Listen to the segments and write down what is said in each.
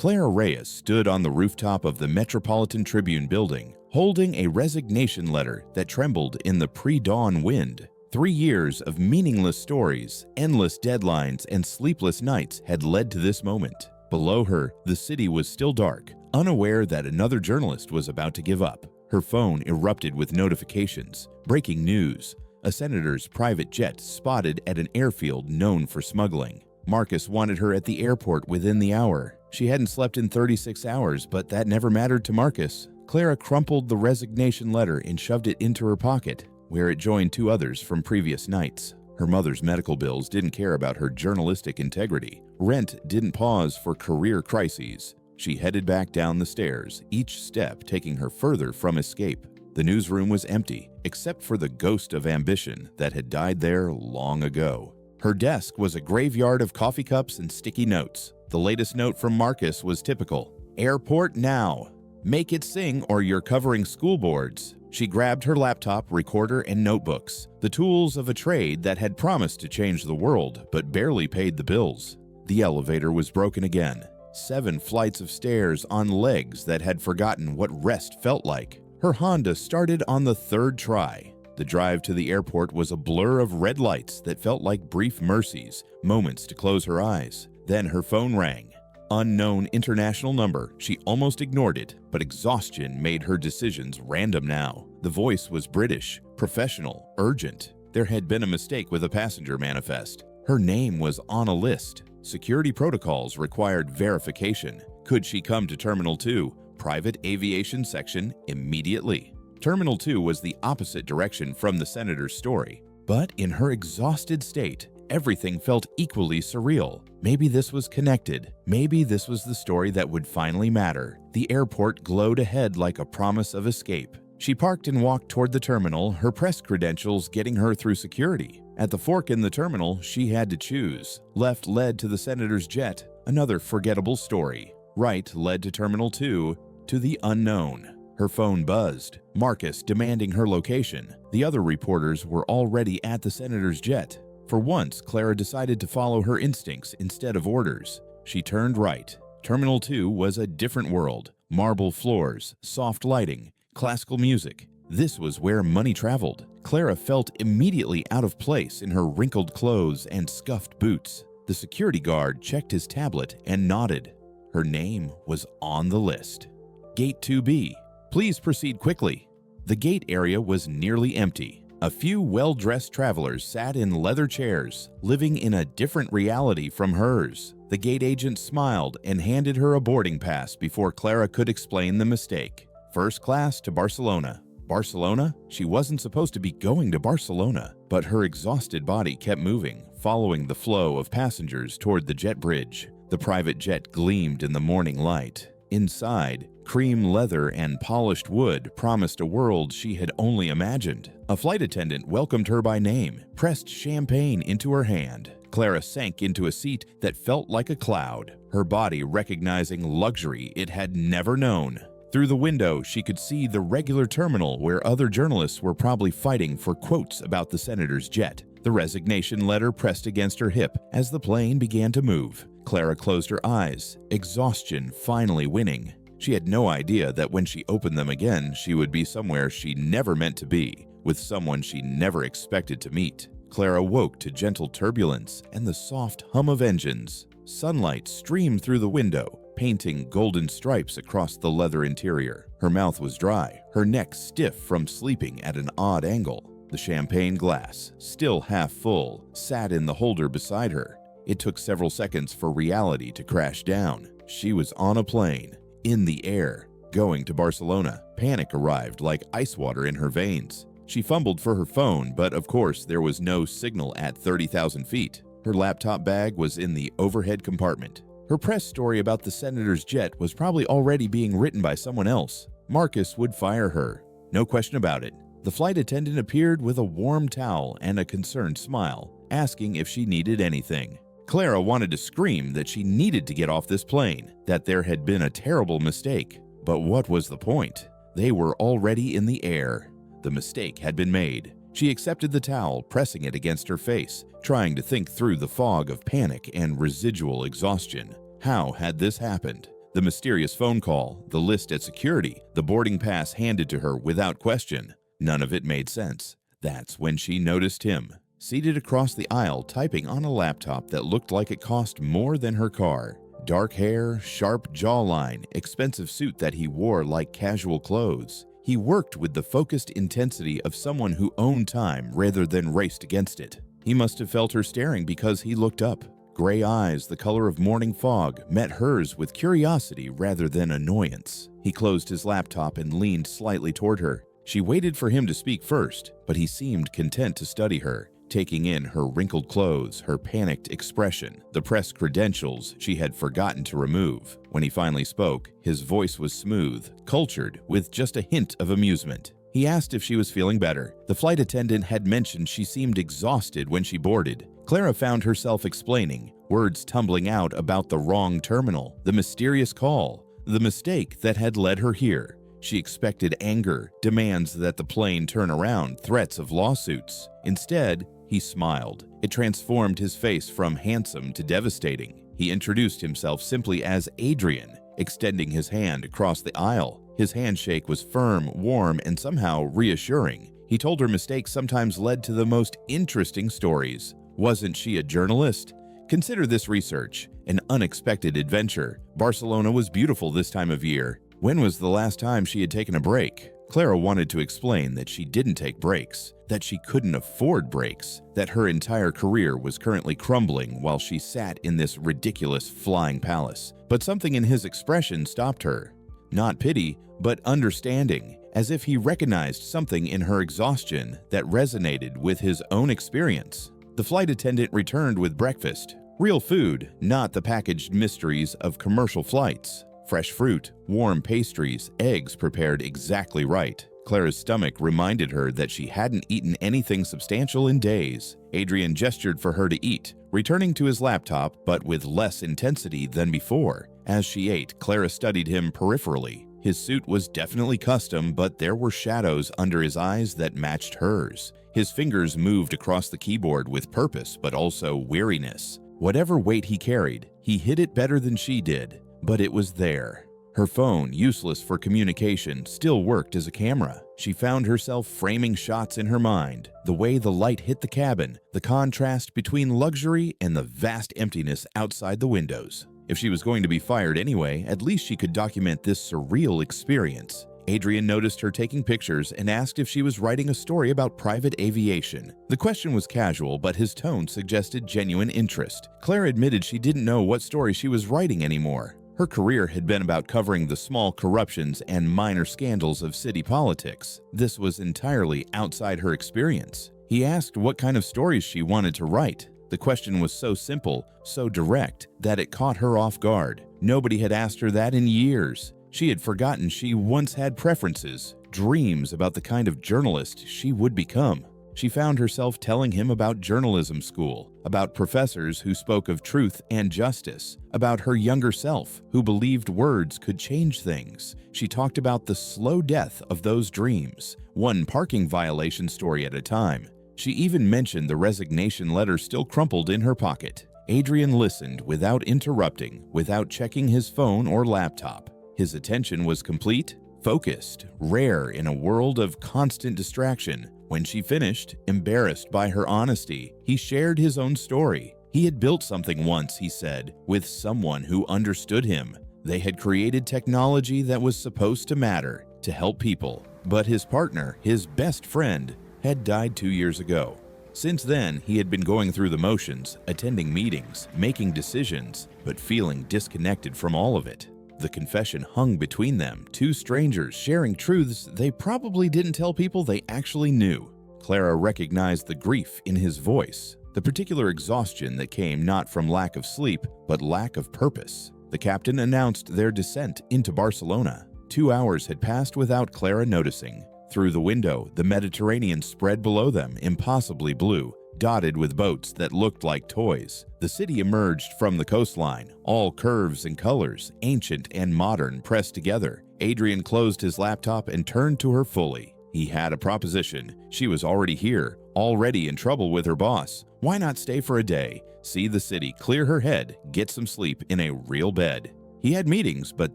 Clara Reyes stood on the rooftop of the Metropolitan Tribune building, holding a resignation letter that trembled in the pre-dawn wind. 3 years of meaningless stories, endless deadlines, and sleepless nights had led to this moment. Below her, the city was still dark, unaware that another journalist was about to give up. Her phone erupted with notifications. Breaking news. A senator's private jet spotted at an airfield known for smuggling. Marcus wanted her at the airport within the hour. She hadn't slept in 36 hours, but that never mattered to Marcus. Clara crumpled the resignation letter and shoved it into her pocket, where it joined 2 others from previous nights. Her mother's medical bills didn't care about her journalistic integrity. Rent didn't pause for career crises. She headed back down the stairs, each step taking her further from escape. The newsroom was empty, except for the ghost of ambition that had died there long ago. Her desk was a graveyard of coffee cups and sticky notes. The latest note from Marcus was typical. "Airport now. Make it sing or you're covering school boards." She grabbed her laptop, recorder, and notebooks, the tools of a trade that had promised to change the world but barely paid the bills. The elevator was broken again. 7 flights of stairs on legs that had forgotten what rest felt like. Her Honda started on the 3rd try. The drive to the airport was a blur of red lights that felt like brief mercies, moments to close her eyes. Then her phone rang. Unknown international number. She almost ignored it, but exhaustion made her decisions random now. The voice was British, professional, urgent. There had been a mistake with a passenger manifest. Her name was on a list. Security protocols required verification. Could she come to Terminal 2, private aviation section, immediately? Terminal 2 was the opposite direction from the senator's story. But in her exhausted state, everything felt equally surreal. Maybe this was connected. Maybe this was the story that would finally matter. The airport glowed ahead like a promise of escape. She parked and walked toward the terminal, her press credentials getting her through security. At the fork in the terminal, she had to choose. Left led to the senator's jet, another forgettable story. Right led to Terminal 2, to the unknown. Her phone buzzed. Marcus demanding her location. The other reporters were already at the senator's jet. For once, Clara decided to follow her instincts instead of orders. She turned right. Terminal 2 was a different world. Marble floors, soft lighting, classical music. This was where money traveled. Clara felt immediately out of place in her wrinkled clothes and scuffed boots. The security guard checked his tablet and nodded. Her name was on the list. Gate 2B. Please proceed quickly. The gate area was nearly empty. A few well-dressed travelers sat in leather chairs, living in a different reality from hers. The gate agent smiled and handed her a boarding pass before Clara could explain the mistake. First class to Barcelona. Barcelona? She wasn't supposed to be going to Barcelona, but her exhausted body kept moving, following the flow of passengers toward the jet bridge. The private jet gleamed in the morning light. Inside, cream leather and polished wood promised a world she had only imagined. A flight attendant welcomed her by name, pressed champagne into her hand. Clara sank into a seat that felt like a cloud, her body recognizing luxury it had never known. Through the window, she could see the regular terminal where other journalists were probably fighting for quotes about the senator's jet. The resignation letter pressed against her hip as the plane began to move. Clara closed her eyes, exhaustion finally winning. She had no idea that when she opened them again, she would be somewhere she never meant to be, with someone she never expected to meet. Clara woke to gentle turbulence and the soft hum of engines. Sunlight streamed through the window, painting golden stripes across the leather interior. Her mouth was dry, her neck stiff from sleeping at an odd angle. The champagne glass, still half full, sat in the holder beside her. It took several seconds for reality to crash down. She was on a plane, in the air, going to Barcelona. Panic arrived like ice water in her veins. She fumbled for her phone, but of course there was no signal at 30,000 feet. Her laptop bag was in the overhead compartment. Her press story about the senator's jet was probably already being written by someone else. Marcus would fire her. No question about it. The flight attendant appeared with a warm towel and a concerned smile, asking if she needed anything. Clara wanted to scream that she needed to get off this plane, that there had been a terrible mistake. But what was the point? They were already in the air. The mistake had been made. She accepted the towel, pressing it against her face, trying to think through the fog of panic and residual exhaustion. How had this happened? The mysterious phone call, the list at security, the boarding pass handed to her without question. None of it made sense. That's when she noticed him, seated across the aisle typing on a laptop that looked like it cost more than her car. Dark hair, sharp jawline, expensive suit that he wore like casual clothes. He worked with the focused intensity of someone who owned time rather than raced against it. He must have felt her staring because he looked up. Gray eyes, the color of morning fog, met hers with curiosity rather than annoyance. He closed his laptop and leaned slightly toward her. She waited for him to speak first, but he seemed content to study her, taking in her wrinkled clothes, her panicked expression, the press credentials she had forgotten to remove. When he finally spoke, his voice was smooth, cultured, with just a hint of amusement. He asked if she was feeling better. The flight attendant had mentioned she seemed exhausted when she boarded. Clara found herself explaining, words tumbling out about the wrong terminal, the mysterious call, the mistake that had led her here. She expected anger, demands that the plane turn around, threats of lawsuits. Instead, he smiled. It transformed his face from handsome to devastating. He introduced himself simply as Adrian, extending his hand across the aisle. His handshake was firm, warm, and somehow reassuring. He told her mistakes sometimes led to the most interesting stories. Wasn't she a journalist? Consider this research, an unexpected adventure. Barcelona was beautiful this time of year. When was the last time she had taken a break? Clara wanted to explain that she didn't take breaks, that she couldn't afford breaks, that her entire career was currently crumbling while she sat in this ridiculous flying palace. But something in his expression stopped her. Not pity, but understanding, as if he recognized something in her exhaustion that resonated with his own experience. The flight attendant returned with breakfast. Real food, not the packaged mysteries of commercial flights. Fresh fruit, warm pastries, eggs prepared exactly right. Clara's stomach reminded her that she hadn't eaten anything substantial in days. Adrian gestured for her to eat, returning to his laptop, but with less intensity than before. As she ate, Clara studied him peripherally. His suit was definitely custom, but there were shadows under his eyes that matched hers. His fingers moved across the keyboard with purpose, but also weariness. Whatever weight he carried, he hid it better than she did. But it was there. Her phone, useless for communication, still worked as a camera. She found herself framing shots in her mind, the way the light hit the cabin, the contrast between luxury and the vast emptiness outside the windows. If she was going to be fired anyway, at least she could document this surreal experience. Adrian noticed her taking pictures and asked if she was writing a story about private aviation. The question was casual, but his tone suggested genuine interest. Claire admitted she didn't know what story she was writing anymore. Her career had been about covering the small corruptions and minor scandals of city politics. This was entirely outside her experience. He asked what kind of stories she wanted to write. The question was so simple, so direct, that it caught her off guard. Nobody had asked her that in years. She had forgotten she once had preferences, dreams about the kind of journalist she would become. She found herself telling him about journalism school, about professors who spoke of truth and justice, about her younger self who believed words could change things. She talked about the slow death of those dreams, one parking violation story at a time. She even mentioned the resignation letter still crumpled in her pocket. Adrian listened without interrupting, without checking his phone or laptop. His attention was complete, focused, rare in a world of constant distraction. When she finished, embarrassed by her honesty, he shared his own story. He had built something once, he said, with someone who understood him. They had created technology that was supposed to matter, to help people. But his partner, his best friend, had died 2 years ago. Since then, he had been going through the motions, attending meetings, making decisions, but feeling disconnected from all of it. The confession hung between them, two strangers sharing truths they probably didn't tell people they actually knew. Clara recognized the grief in his voice, the particular exhaustion that came not from lack of sleep, but lack of purpose. The captain announced their descent into Barcelona. 2 hours had passed without Clara noticing. Through the window, the Mediterranean spread below them, impossibly blue, dotted with boats that looked like toys. The city emerged from the coastline, all curves and colors, ancient and modern pressed together. Adrian closed his laptop and turned to her fully. He had a proposition. She was already here, already in trouble with her boss. Why not stay for a day, see the city, clear her head, get some sleep in a real bed? He had meetings, but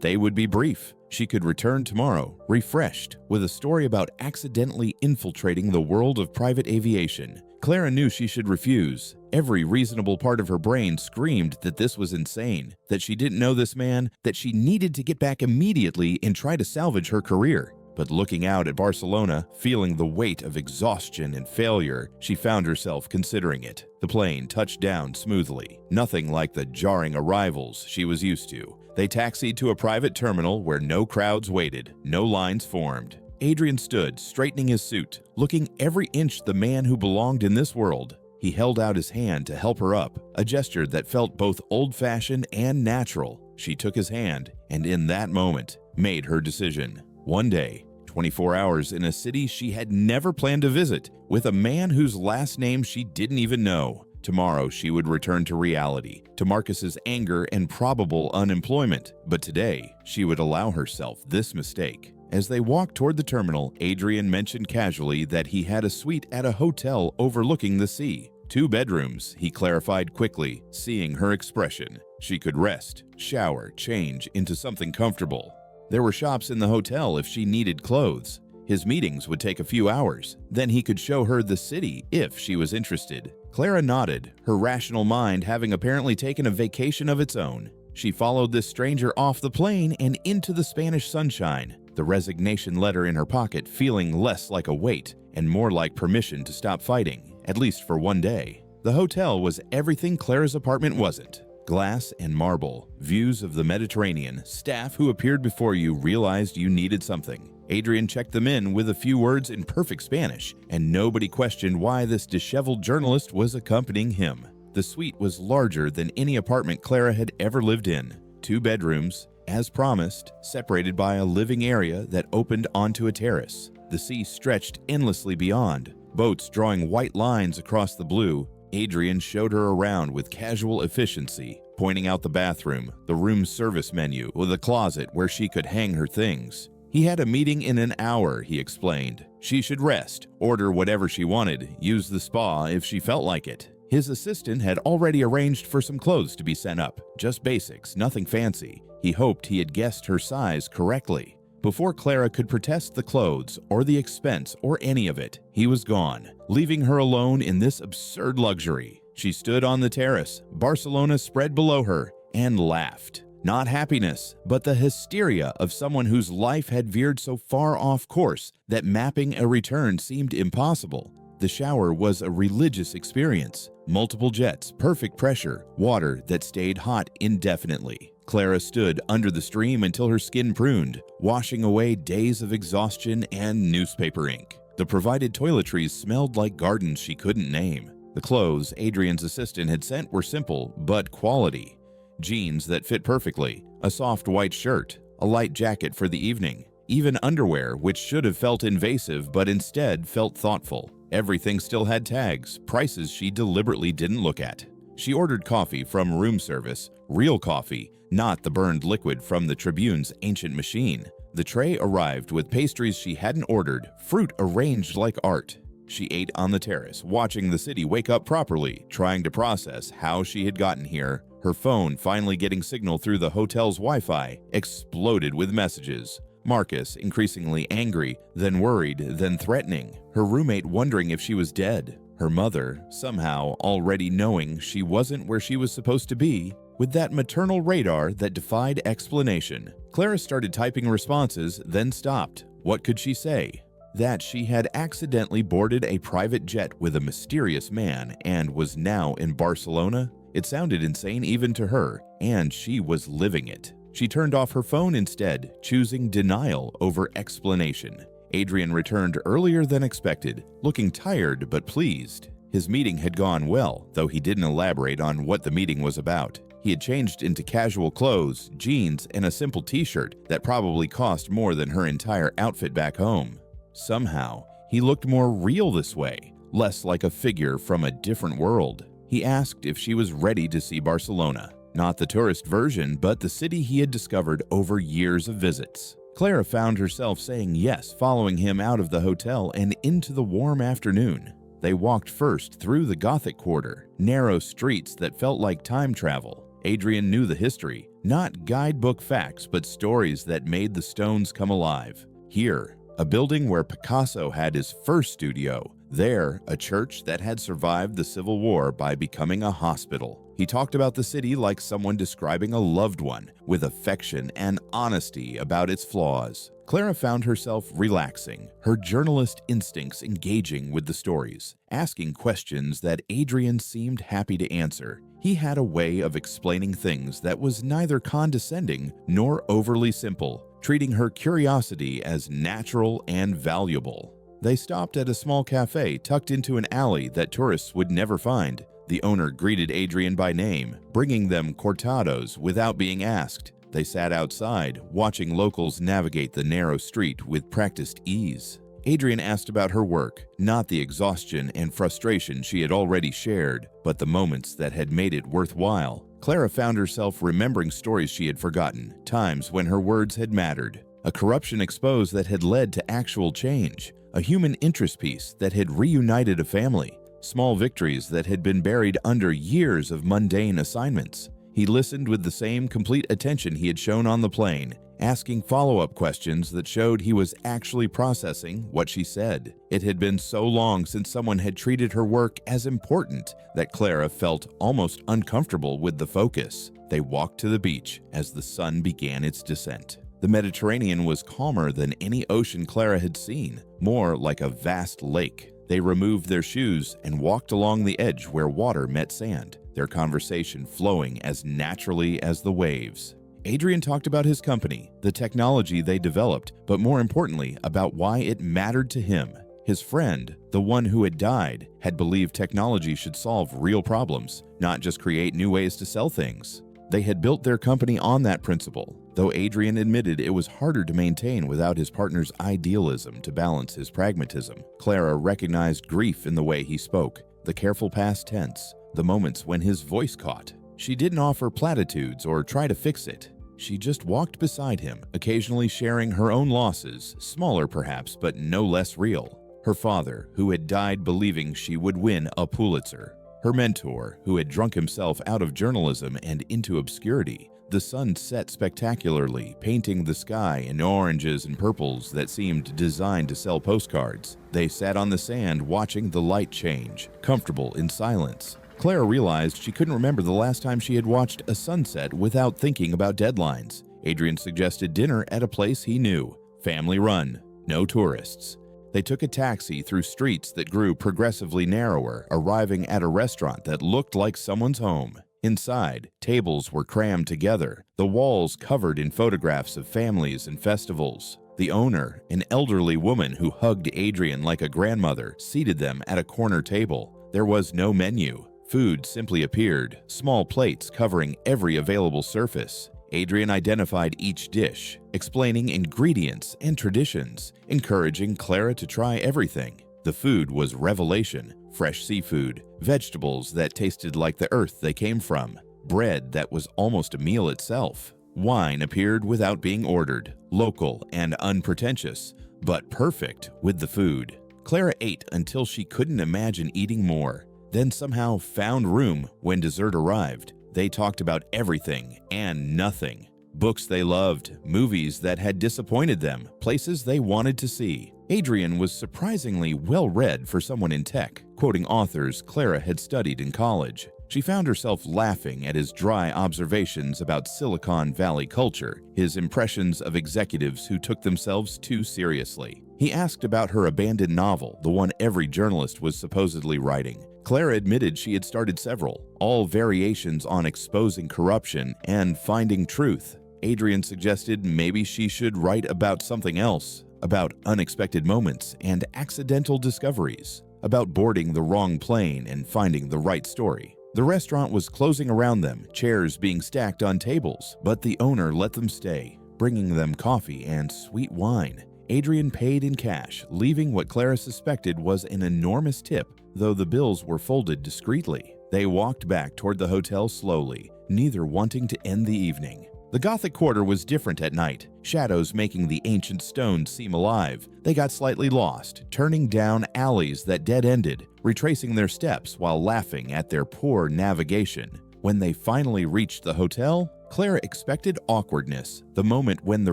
they would be brief. She could return tomorrow, refreshed, with a story about accidentally infiltrating the world of private aviation. Clara knew she should refuse. Every reasonable part of her brain screamed that this was insane, that she didn't know this man, that she needed to get back immediately and try to salvage her career. But looking out at Barcelona, feeling the weight of exhaustion and failure, she found herself considering it. The plane touched down smoothly, nothing like the jarring arrivals she was used to. They taxied to a private terminal where no crowds waited, no lines formed. Adrian stood, straightening his suit, looking every inch the man who belonged in this world. He held out his hand to help her up, a gesture that felt both old-fashioned and natural. She took his hand, and in that moment, made her decision. One day, 24 hours in a city she had never planned to visit, with a man whose last name she didn't even know. Tomorrow she would return to reality, to Marcus's anger and probable unemployment. But today, she would allow herself this mistake. As they walked toward the terminal, Adrian mentioned casually that he had a suite at a hotel overlooking the sea. 2 bedrooms, he clarified quickly, seeing her expression. She could rest, shower, change into something comfortable. There were shops in the hotel if she needed clothes. His meetings would take a few hours. Then he could show her the city if she was interested. Clara nodded, her rational mind having apparently taken a vacation of its own. She followed this stranger off the plane and into the Spanish sunshine, the resignation letter in her pocket feeling less like a weight and more like permission to stop fighting, at least for one day. The hotel was everything Clara's apartment wasn't. Glass and marble, views of the Mediterranean, staff who appeared before you realized you needed something. Adrian checked them in with a few words in perfect Spanish, and nobody questioned why this disheveled journalist was accompanying him. The suite was larger than any apartment Clara had ever lived in. 2 bedrooms, as promised, separated by a living area that opened onto a terrace. The sea stretched endlessly beyond, boats drawing white lines across the blue. Adrian showed her around with casual efficiency, pointing out the bathroom, the room service menu, or the closet where she could hang her things. He had a meeting in an hour, he explained. She should rest, order whatever she wanted, use the spa if she felt like it. His assistant had already arranged for some clothes to be sent up, just basics, nothing fancy. He hoped he had guessed her size correctly. Before Clara could protest the clothes or the expense or any of it, he was gone, leaving her alone in this absurd luxury. She stood on the terrace, Barcelona spread below her, and laughed. Not happiness, but the hysteria of someone whose life had veered so far off course that mapping a return seemed impossible. The shower was a religious experience. Multiple jets, perfect pressure, water that stayed hot indefinitely. Clara stood under the stream until her skin pruned, washing away days of exhaustion and newspaper ink. The provided toiletries smelled like gardens she couldn't name. The clothes Adrian's assistant had sent were simple, but quality. Jeans that fit perfectly, a soft white shirt, a light jacket for the evening, even underwear which should have felt invasive but instead felt thoughtful. Everything still had tags, prices she deliberately didn't look at. She ordered coffee from room service, real coffee, not the burned liquid from the Tribune's ancient machine. The tray arrived with pastries she hadn't ordered, fruit arranged like art. She ate on the terrace, watching the city wake up properly, trying to process how she had gotten here. Her phone, finally getting signal through the hotel's Wi-Fi, exploded with messages. Marcus, increasingly angry, then worried, then threatening. Her roommate wondering if she was dead. Her mother, somehow already knowing she wasn't where she was supposed to be, with that maternal radar that defied explanation. Clara started typing responses, then stopped. What could she say? That she had accidentally boarded a private jet with a mysterious man and was now in Barcelona? It sounded insane even to her, and she was living it. She turned off her phone instead, choosing denial over explanation. Adrian returned earlier than expected, looking tired but pleased. His meeting had gone well, though he didn't elaborate on what the meeting was about. He had changed into casual clothes, jeans, and a simple t-shirt that probably cost more than her entire outfit back home. Somehow, he looked more real this way, less like a figure from a different world. He asked if she was ready to see Barcelona. Not the tourist version, but the city he had discovered over years of visits. Clara found herself saying yes, following him out of the hotel and into the warm afternoon. They walked first through the Gothic quarter, narrow streets that felt like time travel. Adrian knew the history, Not guidebook facts, but stories that made the stones come alive. Here, a building where Picasso had his first studio. There, a church that had survived the Civil War by becoming a hospital. He talked about the city like someone describing a loved one, with affection and honesty about its flaws. Clara found herself relaxing, her journalist instincts engaging with the stories, asking questions that Adrian seemed happy to answer. He had a way of explaining things that was neither condescending nor overly simple, treating her curiosity as natural and valuable. They stopped at a small cafe tucked into an alley that tourists would never find. The owner greeted Adrian by name, bringing them cortados without being asked. They sat outside, watching locals navigate the narrow street with practiced ease. Adrian asked about her work, not the exhaustion and frustration she had already shared, but the moments that had made it worthwhile. Clara found herself remembering stories she had forgotten, times when her words had mattered, a corruption exposed that had led to actual change, a human interest piece that had reunited a family, small victories that had been buried under years of mundane assignments. He listened with the same complete attention he had shown on the plane, asking follow-up questions that showed he was actually processing what she said. It had been so long since someone had treated her work as important that Clara felt almost uncomfortable with the focus. They walked to the beach as the sun began its descent. The Mediterranean was calmer than any ocean Clara had seen, more like a vast lake. They removed their shoes and walked along the edge where water met sand, their conversation flowing as naturally as the waves. Adrian talked about his company, the technology they developed, but more importantly, about why it mattered to him. His friend, the one who had died, had believed technology should solve real problems, not just create new ways to sell things. They had built their company on that principle, though Adrian admitted it was harder to maintain without his partner's idealism to balance his pragmatism. Clara recognized grief in the way he spoke, the careful past tense, the moments when his voice caught. She didn't offer platitudes or try to fix it. She just walked beside him, occasionally sharing her own losses, smaller perhaps, but no less real. Her father, who had died believing she would win a Pulitzer. Her mentor, who had drunk himself out of journalism and into obscurity. The sun set spectacularly, painting the sky in oranges and purples that seemed designed to sell postcards. They sat on the sand watching the light change, comfortable in silence. Clara realized she couldn't remember the last time she had watched a sunset without thinking about deadlines. Adrian suggested dinner at a place he knew, family run, no tourists. They took a taxi through streets that grew progressively narrower, arriving at a restaurant that looked like someone's home. Inside, tables were crammed together, the walls covered in photographs of families and festivals. The owner, an elderly woman who hugged Adrian like a grandmother, seated them at a corner table. There was no menu. Food simply appeared, small plates covering every available surface. Adrian identified each dish, explaining ingredients and traditions, encouraging Clara to try everything. The food was revelation: fresh seafood, vegetables that tasted like the earth they came from, bread that was almost a meal itself. Wine appeared without being ordered, local and unpretentious, but perfect with the food. Clara ate until she couldn't imagine eating more, then somehow found room when dessert arrived. They talked about everything and nothing. Books they loved, movies that had disappointed them, places they wanted to see. Adrian was surprisingly well-read for someone in tech, quoting authors Clara had studied in college. She found herself laughing at his dry observations about Silicon Valley culture, his impressions of executives who took themselves too seriously. He asked about her abandoned novel, the one every journalist was supposedly writing. Clara admitted she had started several, all variations on exposing corruption and finding truth. Adrian suggested maybe she should write about something else, about unexpected moments and accidental discoveries, about boarding the wrong plane and finding the right story. The restaurant was closing around them, chairs being stacked on tables, but the owner let them stay, bringing them coffee and sweet wine. Adrian paid in cash, leaving what Clara suspected was an enormous tip, though the bills were folded discreetly. They walked back toward the hotel slowly, neither wanting to end the evening. The Gothic quarter was different at night, shadows making the ancient stones seem alive. They got slightly lost, turning down alleys that dead-ended, retracing their steps while laughing at their poor navigation. When they finally reached the hotel, Clara expected awkwardness, the moment when the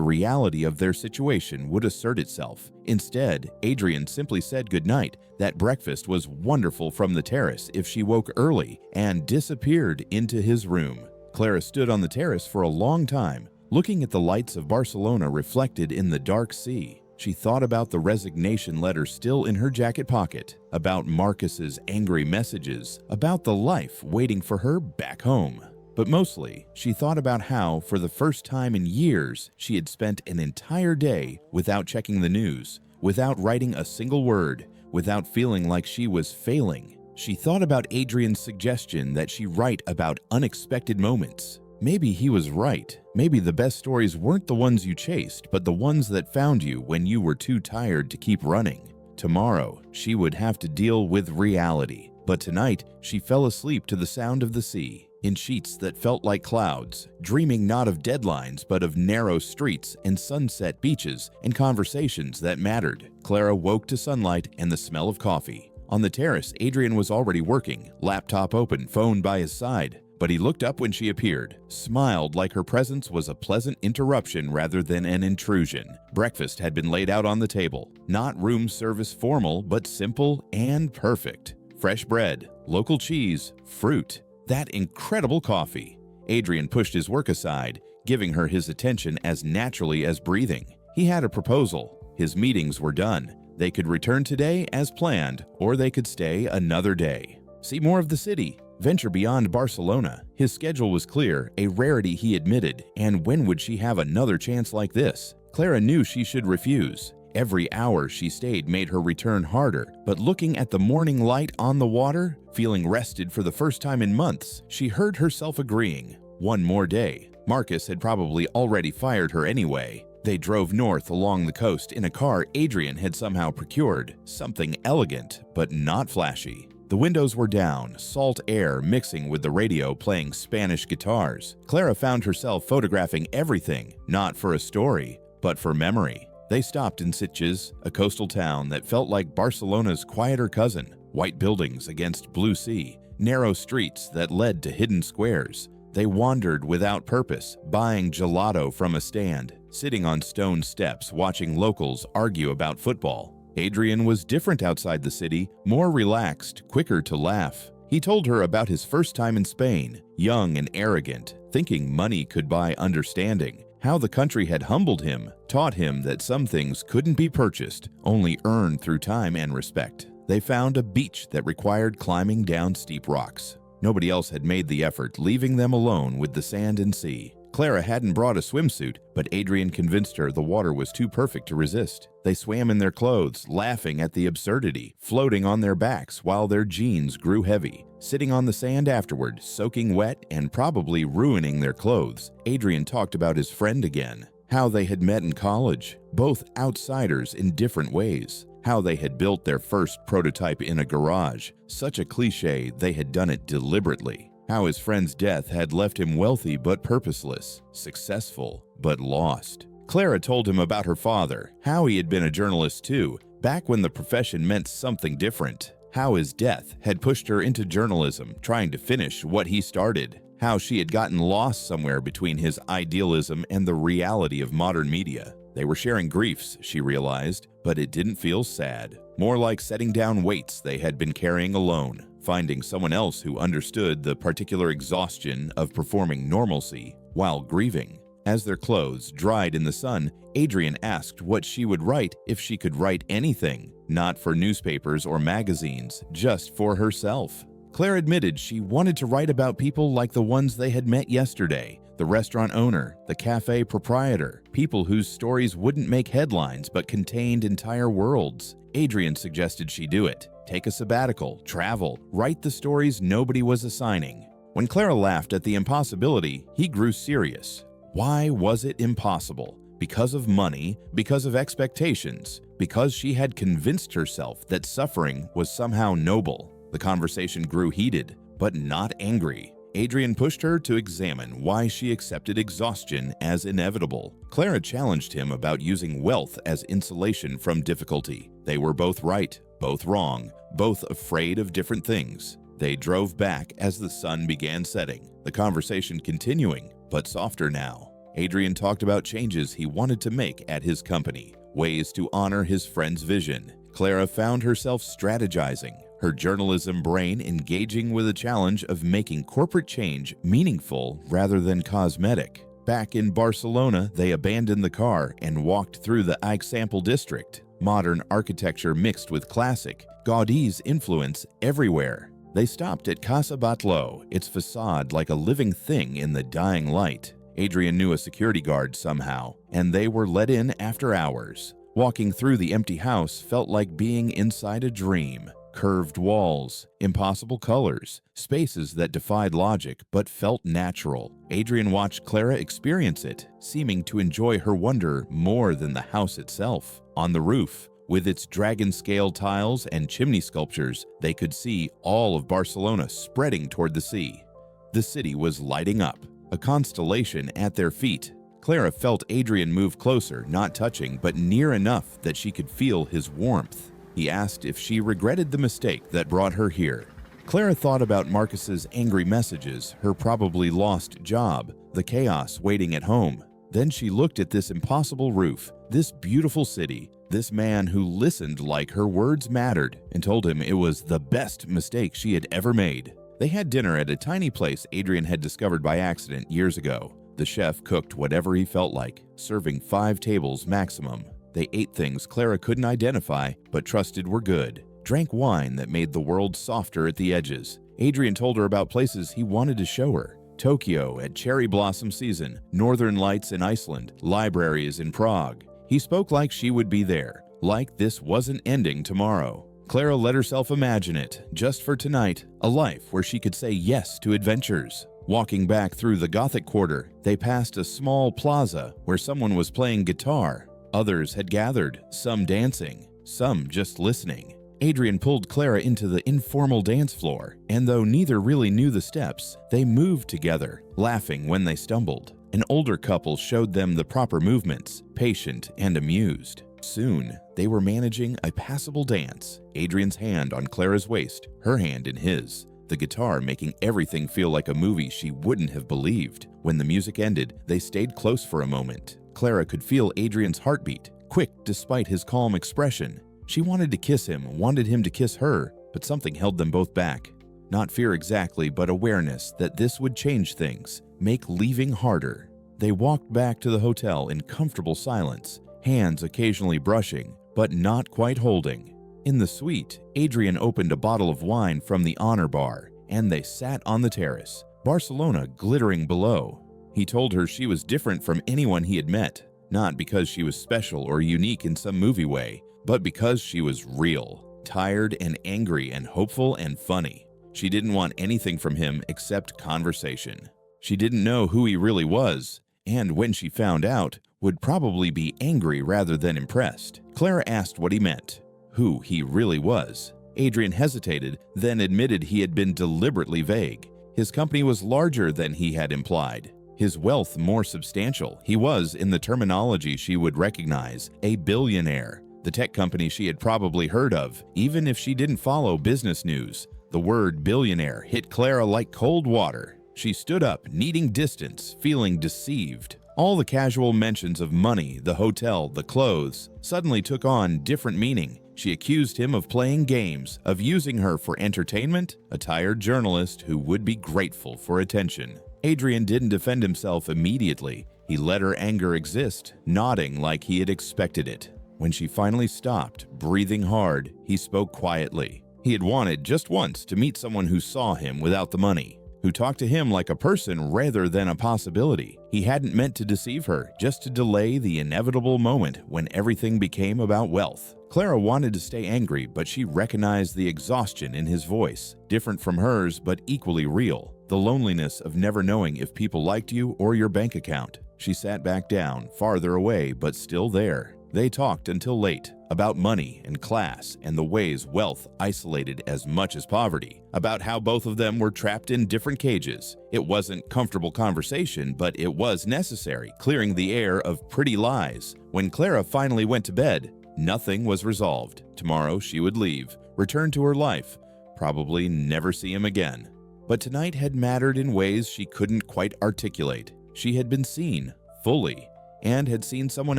reality of their situation would assert itself. Instead, Adrian simply said goodnight, that breakfast was wonderful from the terrace if she woke early, and disappeared into his room. Clara stood on the terrace for a long time, looking at the lights of Barcelona reflected in the dark sea. She thought about the resignation letter still in her jacket pocket, about Marcus's angry messages, about the life waiting for her back home. But mostly, she thought about how, for the first time in years, she had spent an entire day without checking the news, without writing a single word, without feeling like she was failing. She thought about Adrian's suggestion that she write about unexpected moments. Maybe he was right. Maybe the best stories weren't the ones you chased, but the ones that found you when you were too tired to keep running. Tomorrow, she would have to deal with reality. But tonight, she fell asleep to the sound of the sea, in sheets that felt like clouds, dreaming not of deadlines but of narrow streets and sunset beaches and conversations that mattered. Clara woke to sunlight and the smell of coffee. On the terrace, Adrian was already working, laptop open, phone by his side. But he looked up when she appeared, smiled like her presence was a pleasant interruption rather than an intrusion. Breakfast had been laid out on the table, not room service formal, but simple and perfect. Fresh bread, local cheese, fruit, that incredible coffee. Adrian pushed his work aside, giving her his attention as naturally as breathing. He had a proposal. His meetings were done. They could return today as planned, or they could stay another day. See more of the city. Venture beyond Barcelona. His schedule was clear, a rarity he admitted, and when would she have another chance like this? Clara knew she should refuse. Every hour she stayed made her return harder, but looking at the morning light on the water, feeling rested for the first time in months, she heard herself agreeing. One more day. Marcus had probably already fired her anyway. They drove north along the coast in a car Adrian had somehow procured, something elegant, but not flashy. The windows were down, salt air mixing with the radio playing Spanish guitars. Clara found herself photographing everything, not for a story, but for memory. They stopped in Sitges, a coastal town that felt like Barcelona's quieter cousin. White buildings against blue sea, narrow streets that led to hidden squares. They wandered without purpose, buying gelato from a stand, sitting on stone steps watching locals argue about football. Adrian was different outside the city, more relaxed, quicker to laugh. He told her about his first time in Spain, young and arrogant, thinking money could buy understanding, how the country had humbled him, taught him that some things couldn't be purchased, only earned through time and respect. They found a beach that required climbing down steep rocks. Nobody else had made the effort, leaving them alone with the sand and sea. Clara hadn't brought a swimsuit, but Adrian convinced her the water was too perfect to resist. They swam in their clothes, laughing at the absurdity, floating on their backs while their jeans grew heavy. Sitting on the sand afterward, soaking wet and probably ruining their clothes, Adrian talked about his friend again, how they had met in college, both outsiders in different ways, how they had built their first prototype in a garage, such a cliche they had done it deliberately. How his friend's death had left him wealthy but purposeless, successful but lost. Clara told him about her father, how he had been a journalist too, back when the profession meant something different. How his death had pushed her into journalism, trying to finish what he started. How she had gotten lost somewhere between his idealism and the reality of modern media. They were sharing griefs, she realized, but it didn't feel sad. More like setting down weights they had been carrying alone. Finding someone else who understood the particular exhaustion of performing normalcy while grieving. As their clothes dried in the sun, Adrian asked what she would write if she could write anything, not for newspapers or magazines, just for herself. Claire admitted she wanted to write about people like the ones they had met yesterday, the restaurant owner, the cafe proprietor, people whose stories wouldn't make headlines but contained entire worlds. Adrian suggested she do it. Take a sabbatical, travel, write the stories nobody was assigning. When Clara laughed at the impossibility, he grew serious. Why was it impossible? Because of money, because of expectations, because she had convinced herself that suffering was somehow noble. The conversation grew heated, but not angry. Adrian pushed her to examine why she accepted exhaustion as inevitable. Clara challenged him about using wealth as insulation from difficulty. They were both right, both wrong, both afraid of different things. They drove back as the sun began setting, the conversation continuing, but softer now. Adrian talked about changes he wanted to make at his company, ways to honor his friend's vision. Clara found herself strategizing, her journalism brain engaging with the challenge of making corporate change meaningful rather than cosmetic. Back in Barcelona, they abandoned the car and walked through the Eixample district. Modern architecture mixed with classic, Gaudi's influence everywhere. They stopped at Casa Batlló, its facade like a living thing in the dying light. Adrian knew a security guard somehow, and they were let in after hours. Walking through the empty house felt like being inside a dream. Curved walls, impossible colors, spaces that defied logic but felt natural. Adrian watched Clara experience it, seeming to enjoy her wonder more than the house itself. On the roof, with its dragon-scale tiles and chimney sculptures, they could see all of Barcelona spreading toward the sea. The city was lighting up, a constellation at their feet. Clara felt Adrian move closer, not touching, but near enough that she could feel his warmth. He asked if she regretted the mistake that brought her here. Clara thought about Marcus's angry messages, her probably lost job, the chaos waiting at home. Then she looked at this impossible roof, this beautiful city, this man who listened like her words mattered, and told him it was the best mistake she had ever made. They had dinner at a tiny place Adrian had discovered by accident years ago. The chef cooked whatever he felt like, serving 5 tables maximum. They ate things Clara couldn't identify, but trusted were good. Drank wine that made the world softer at the edges. Adrian told her about places he wanted to show her. Tokyo at cherry blossom season, northern lights in Iceland, libraries in Prague. He spoke like she would be there, like this wasn't ending tomorrow. Clara let herself imagine it, just for tonight, a life where she could say yes to adventures. Walking back through the Gothic quarter, they passed a small plaza where someone was playing guitar. Others had gathered, some dancing, some just listening. Adrian pulled Clara into the informal dance floor, and though neither really knew the steps, they moved together, laughing when they stumbled. An older couple showed them the proper movements, patient and amused. Soon, they were managing a passable dance, Adrian's hand on Clara's waist, her hand in his. The guitar making everything feel like a movie she wouldn't have believed. When the music ended, they stayed close for a moment. Clara could feel Adrian's heartbeat, quick despite his calm expression. She wanted to kiss him, wanted him to kiss her, but something held them both back. Not fear exactly, but awareness that this would change things, make leaving harder. They walked back to the hotel in comfortable silence, hands occasionally brushing, but not quite holding. In the suite, Adrian opened a bottle of wine from the honor bar, and they sat on the terrace, Barcelona glittering below. He told her she was different from anyone he had met, not because she was special or unique in some movie way, but because she was real, tired and angry and hopeful and funny. She didn't want anything from him except conversation. She didn't know who he really was, and when she found out, would probably be angry rather than impressed. Clara asked what he meant, who he really was. Adrian hesitated, then admitted he had been deliberately vague. His company was larger than he had implied. His wealth more substantial. He was, in the terminology she would recognize, a billionaire. The tech company she had probably heard of, even if she didn't follow business news. The word billionaire hit Clara like cold water. She stood up, needing distance, feeling deceived. All the casual mentions of money, the hotel, the clothes, suddenly took on different meaning. She accused him of playing games, of using her for entertainment, a tired journalist who would be grateful for attention. Adrian didn't defend himself immediately. He let her anger exist, nodding like he had expected it. When she finally stopped, breathing hard, he spoke quietly. He had wanted just once to meet someone who saw him without the money, who talked to him like a person rather than a possibility. He hadn't meant to deceive her, just to delay the inevitable moment when everything became about wealth. Clara wanted to stay angry, but she recognized the exhaustion in his voice, different from hers but equally real. The loneliness of never knowing if people liked you or your bank account. She sat back down, farther away but still there. They talked until late, about money and class and the ways wealth isolated as much as poverty, about how both of them were trapped in different cages. It wasn't comfortable conversation, but it was necessary, clearing the air of pretty lies. When Clara finally went to bed, nothing was resolved. Tomorrow she would leave, return to her life, probably never see him again. But tonight had mattered in ways she couldn't quite articulate. She had been seen, fully, and had seen someone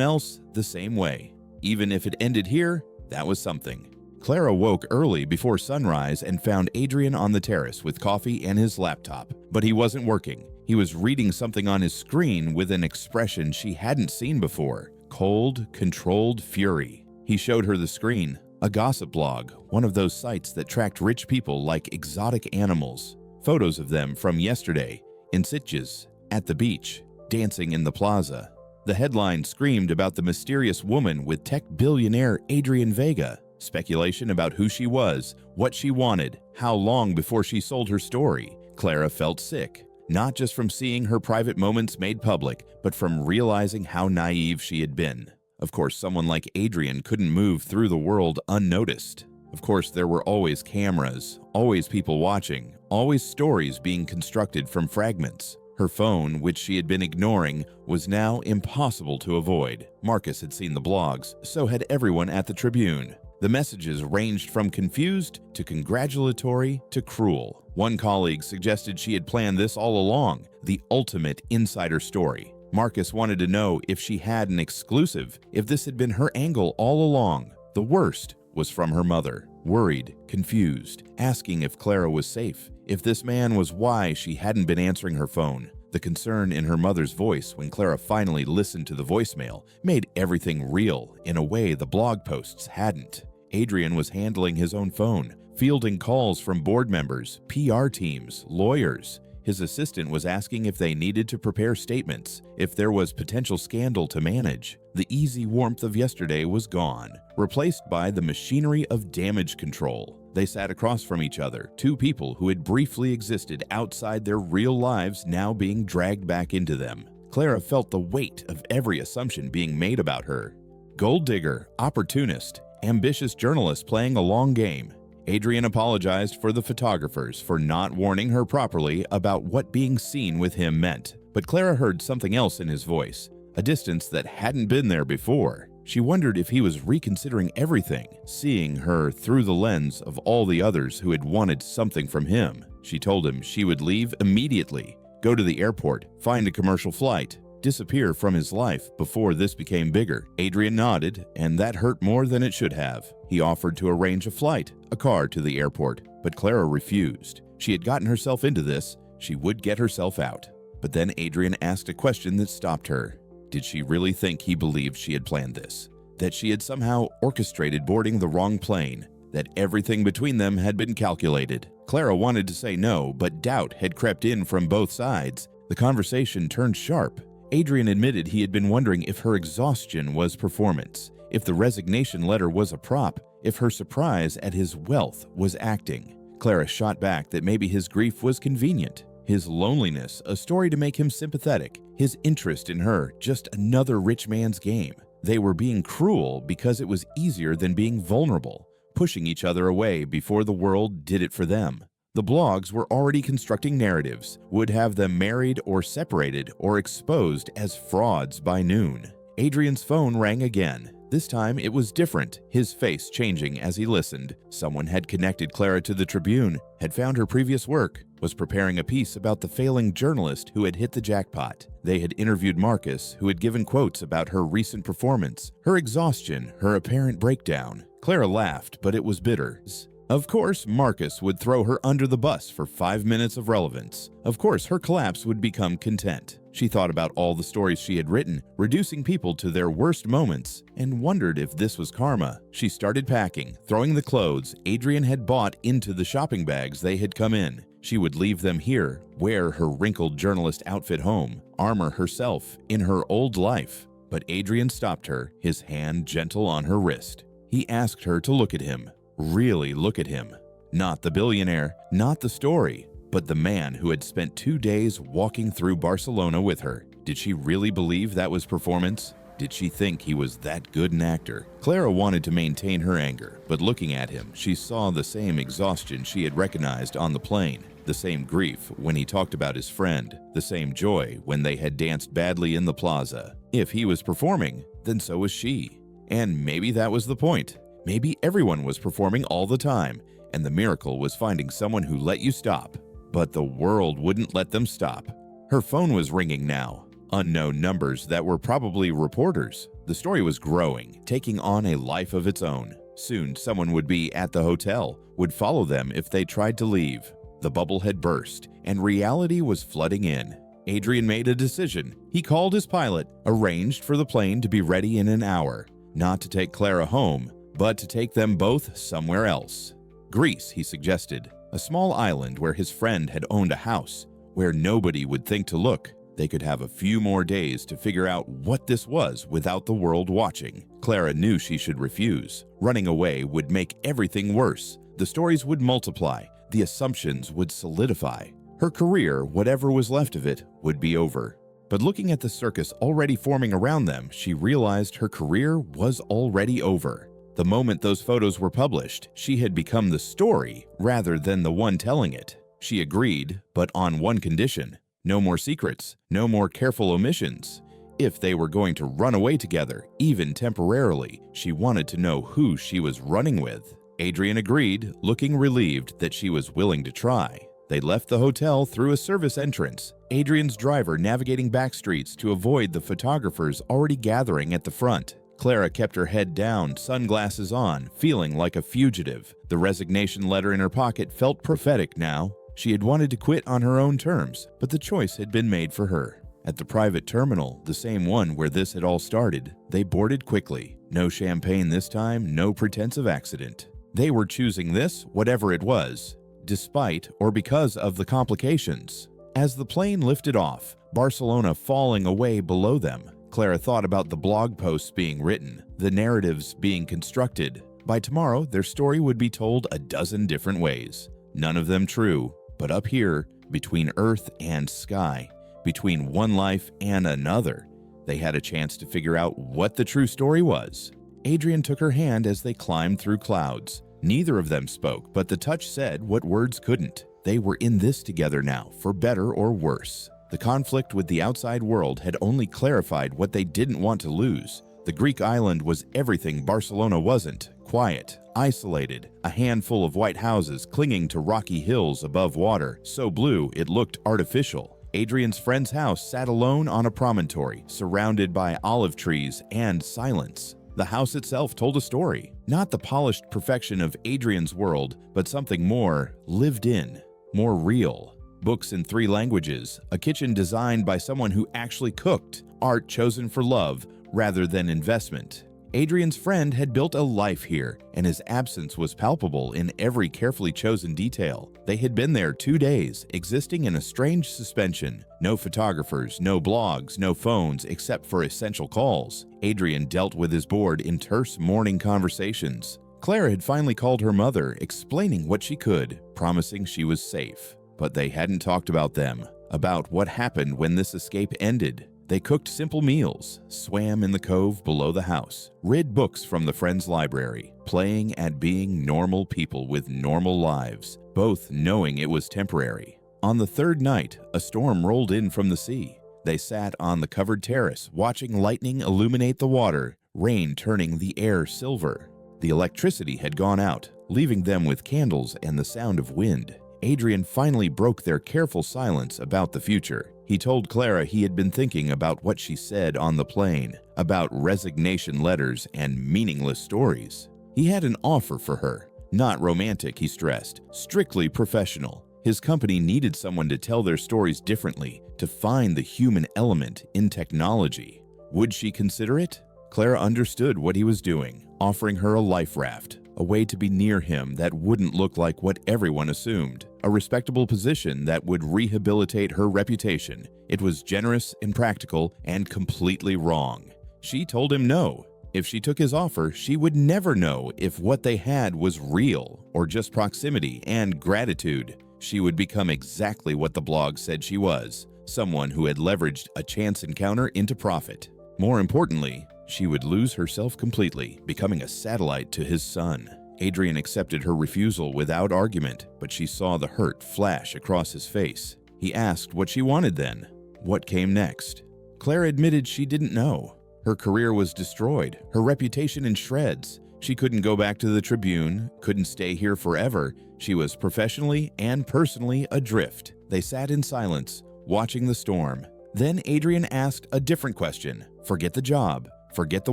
else the same way. Even if it ended here, that was something. Clara woke early before sunrise and found Adrian on the terrace with coffee and his laptop. But he wasn't working. He was reading something on his screen with an expression she hadn't seen before. Cold, controlled fury. He showed her the screen. A gossip blog, one of those sites that tracked rich people like exotic animals. Photos of them from yesterday, in Sitges, at the beach, dancing in the plaza. The headline screamed about the mysterious woman with tech billionaire Adrian Vega. Speculation about who she was, what she wanted, how long before she sold her story. Clara felt sick, not just from seeing her private moments made public, but from realizing how naive she had been. Of course, someone like Adrian couldn't move through the world unnoticed. Of course, there were always cameras, always people watching, always stories being constructed from fragments. Her phone, which she had been ignoring, was now impossible to avoid. Marcus had seen the blogs, so had everyone at the Tribune. The messages ranged from confused to congratulatory to cruel. One colleague suggested she had planned this all along, the ultimate insider story. Marcus wanted to know if she had an exclusive, if this had been her angle all along. The worst was from her mother, worried, confused, asking if Clara was safe, if this man was why she hadn't been answering her phone. The concern in her mother's voice when Clara finally listened to the voicemail made everything real in a way the blog posts hadn't. Adrian was handling his own phone, fielding calls from board members, PR teams, lawyers. His assistant was asking if they needed to prepare statements, if there was potential scandal to manage. The easy warmth of yesterday was gone, replaced by the machinery of damage control. They sat across from each other, two people who had briefly existed outside their real lives now being dragged back into them. Clara felt the weight of every assumption being made about her. Gold digger, opportunist, ambitious journalist playing a long game. Adrian apologized for the photographers for not warning her properly about what being seen with him meant. But Clara heard something else in his voice, a distance that hadn't been there before. She wondered if he was reconsidering everything, seeing her through the lens of all the others who had wanted something from him. She told him she would leave immediately, go to the airport, find a commercial flight, disappear from his life before this became bigger. Adrian nodded, and that hurt more than it should have. He offered to arrange a flight, a car to the airport, but Clara refused. She had gotten herself into this. She would get herself out. But then Adrian asked a question that stopped her. Did she really think he believed she had planned this? That she had somehow orchestrated boarding the wrong plane? That everything between them had been calculated? Clara wanted to say no, but doubt had crept in from both sides. The conversation turned sharp. Adrian admitted he had been wondering if her exhaustion was performance, if the resignation letter was a prop, if her surprise at his wealth was acting. Clara shot back that maybe his grief was convenient, his loneliness a story to make him sympathetic, his interest in her just another rich man's game. They were being cruel because it was easier than being vulnerable, pushing each other away before the world did it for them. The blogs were already constructing narratives, would have them married or separated or exposed as frauds by noon. Adrian's phone rang again. This time it was different, his face changing as he listened. Someone had connected Clara to the Tribune, had found her previous work, was preparing a piece about the failing journalist who had hit the jackpot. They had interviewed Marcus, who had given quotes about her recent performance, her exhaustion, her apparent breakdown. Clara laughed, but it was bitter. Of course, Marcus would throw her under the bus for 5 minutes of relevance. Of course, her collapse would become content. She thought about all the stories she had written, reducing people to their worst moments, and wondered if this was karma. She started packing, throwing the clothes Adrian had bought into the shopping bags they had come in. She would leave them here, wear her wrinkled journalist outfit home, armor herself in her old life. But Adrian stopped her, his hand gentle on her wrist. He asked her to look at him. Really look at him. Not the billionaire, not the story, but the man who had spent 2 days walking through Barcelona with her. Did she really believe that was performance? Did she think he was that good an actor? Clara wanted to maintain her anger, but looking at him, she saw the same exhaustion she had recognized on the plane, the same grief when he talked about his friend, the same joy when they had danced badly in the plaza. If he was performing, then so was she. And maybe that was the point. Maybe everyone was performing all the time, and the miracle was finding someone who let you stop. But the world wouldn't let them stop. Her phone was ringing now. Unknown numbers that were probably reporters. The story was growing, taking on a life of its own. Soon, someone would be at the hotel, would follow them if they tried to leave. The bubble had burst, and reality was flooding in. Adrian made a decision. He called his pilot, arranged for the plane to be ready in an hour. Not to take Clara home, but to take them both somewhere else. Greece, he suggested, a small island where his friend had owned a house, where nobody would think to look. They could have a few more days to figure out what this was without the world watching. Clara knew she should refuse. Running away would make everything worse. The stories would multiply. The assumptions would solidify. Her career, whatever was left of it, would be over. But looking at the circus already forming around them, she realized her career was already over. The moment those photos were published, she had become the story rather than the one telling it. She agreed, but on one condition. No more secrets, no more careful omissions. If they were going to run away together, even temporarily, she wanted to know who she was running with. Adrian agreed, looking relieved that she was willing to try. They left the hotel through a service entrance, Adrian's driver navigating back streets to avoid the photographers already gathering at the front. Clara kept her head down, sunglasses on, feeling like a fugitive. The resignation letter in her pocket felt prophetic now. She had wanted to quit on her own terms, but the choice had been made for her. At the private terminal, the same one where this had all started, they boarded quickly. No champagne this time, no pretense of accident. They were choosing this, whatever it was, despite or because of the complications. As the plane lifted off, Barcelona falling away below them, Clara thought about the blog posts being written, the narratives being constructed. By tomorrow, their story would be told a dozen different ways. None of them true, but up here, between earth and sky, between one life and another, they had a chance to figure out what the true story was. Adrian took her hand as they climbed through clouds. Neither of them spoke, but the touch said what words couldn't. They were in this together now, for better or worse. The conflict with the outside world had only clarified what they didn't want to lose. The Greek island was everything Barcelona wasn't. Quiet, isolated, a handful of white houses clinging to rocky hills above water, so blue it looked artificial. Adrian's friend's house sat alone on a promontory, surrounded by olive trees and silence. The house itself told a story, not the polished perfection of Adrian's world, but something more lived in, more real. Books in 3 languages, a kitchen designed by someone who actually cooked, art chosen for love rather than investment. Adrian's friend had built a life here, and his absence was palpable in every carefully chosen detail. They had been there 2 days, existing in a strange suspension. No photographers, no blogs, no phones except for essential calls. Adrian dealt with his board in terse morning conversations. Clara had finally called her mother, explaining what she could, promising she was safe. But they hadn't talked about them, about what happened when this escape ended. They cooked simple meals, swam in the cove below the house, read books from the friend's library, playing at being normal people with normal lives, both knowing it was temporary. On the 3rd night, a storm rolled in from the sea. They sat on the covered terrace, watching lightning illuminate the water, rain turning the air silver. The electricity had gone out, leaving them with candles and the sound of wind. Adrian finally broke their careful silence about the future. He told Clara he had been thinking about what she said on the plane, about resignation letters and meaningless stories. He had an offer for her. Not romantic, he stressed, strictly professional. His company needed someone to tell their stories differently, to find the human element in technology. Would she consider it? Clara understood what he was doing, offering her a life raft, a way to be near him that wouldn't look like what everyone assumed, a respectable position that would rehabilitate her reputation. It was generous and practical and completely wrong. She told him no. If she took his offer, she would never know if what they had was real or just proximity and gratitude. She would become exactly what the blog said she was, someone who had leveraged a chance encounter into profit. More importantly, she would lose herself completely, becoming a satellite to his son. Adrian accepted her refusal without argument, but she saw the hurt flash across his face. He asked what she wanted then. What came next? Clara admitted she didn't know. Her career was destroyed, her reputation in shreds. She couldn't go back to the Tribune, couldn't stay here forever. She was professionally and personally adrift. They sat in silence, watching the storm. Then Adrian asked a different question. Forget the job, forget the